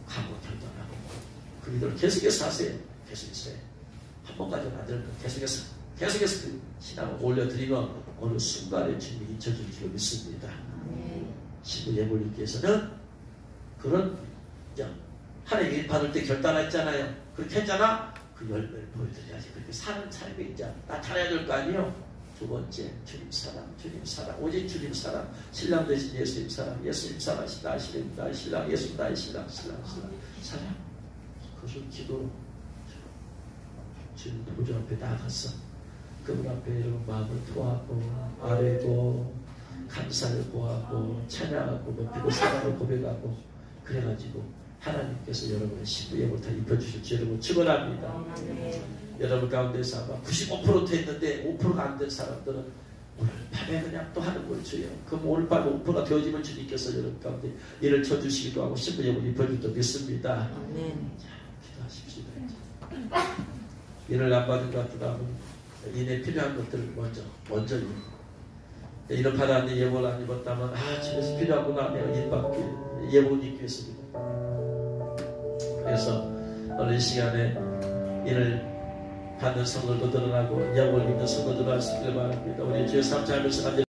각오 결단하고 그 믿음을 계속해서 하세요. 계속해서 한 번 가지고 안 되는 거 계속해서 그 신앙을 올려드리면 어느 순간에 주님이 잊혀질 줄 믿습니다. 신부 예물님께서는 그런 하나님 받을 때 결단했잖아요. 그렇게 했잖아. 그 열매를 보여드려야지. 그렇게 사는 삶이 이제 나타나야 될 거 아니에요. 두 번째, 주님 사랑, 오직 주님 사랑, 신랑 대신 예수님 사랑, 예수님 사랑, 나의 신랑, 예수님 나의 신랑, 사랑. 그것을 기도로 주님 보좌 앞에 나아갔어. 그분 앞에 여러분 마음을 토하고 아뢰고 감사를 고하고 찬양하고 높이고 사랑을 고백하고 그래가지고 하나님께서 여러분의 신부 예물을 다 입혀주실 줄 여러분 축원합니다. 여러분 가운데서 아마 95% 됐는데 5%가 안 된 사람들은 오늘 밤에 그냥 또 하는 걸 줘요. 그럼 오늘 밤에 5%가 되어지면 주님께서 여러분 가운데 일을 쳐주시기도 하고 신부 예물 입혀줄 줄 믿습니다. 자, 기도하십시오. 일을 안 받은 것 같으면 인에 필요한 것들을 먼저 이런 바다는 예물 안 입었다면 집에서 필요하구나 내가 일 받기 예물 입기 위해서입니다. 그래서 오늘 이 시간에 이를 받는 성도도 드러나고 영을 믿는 성도도 드러날 수 있기를 바랍니다. 우리 주의 삶 살면서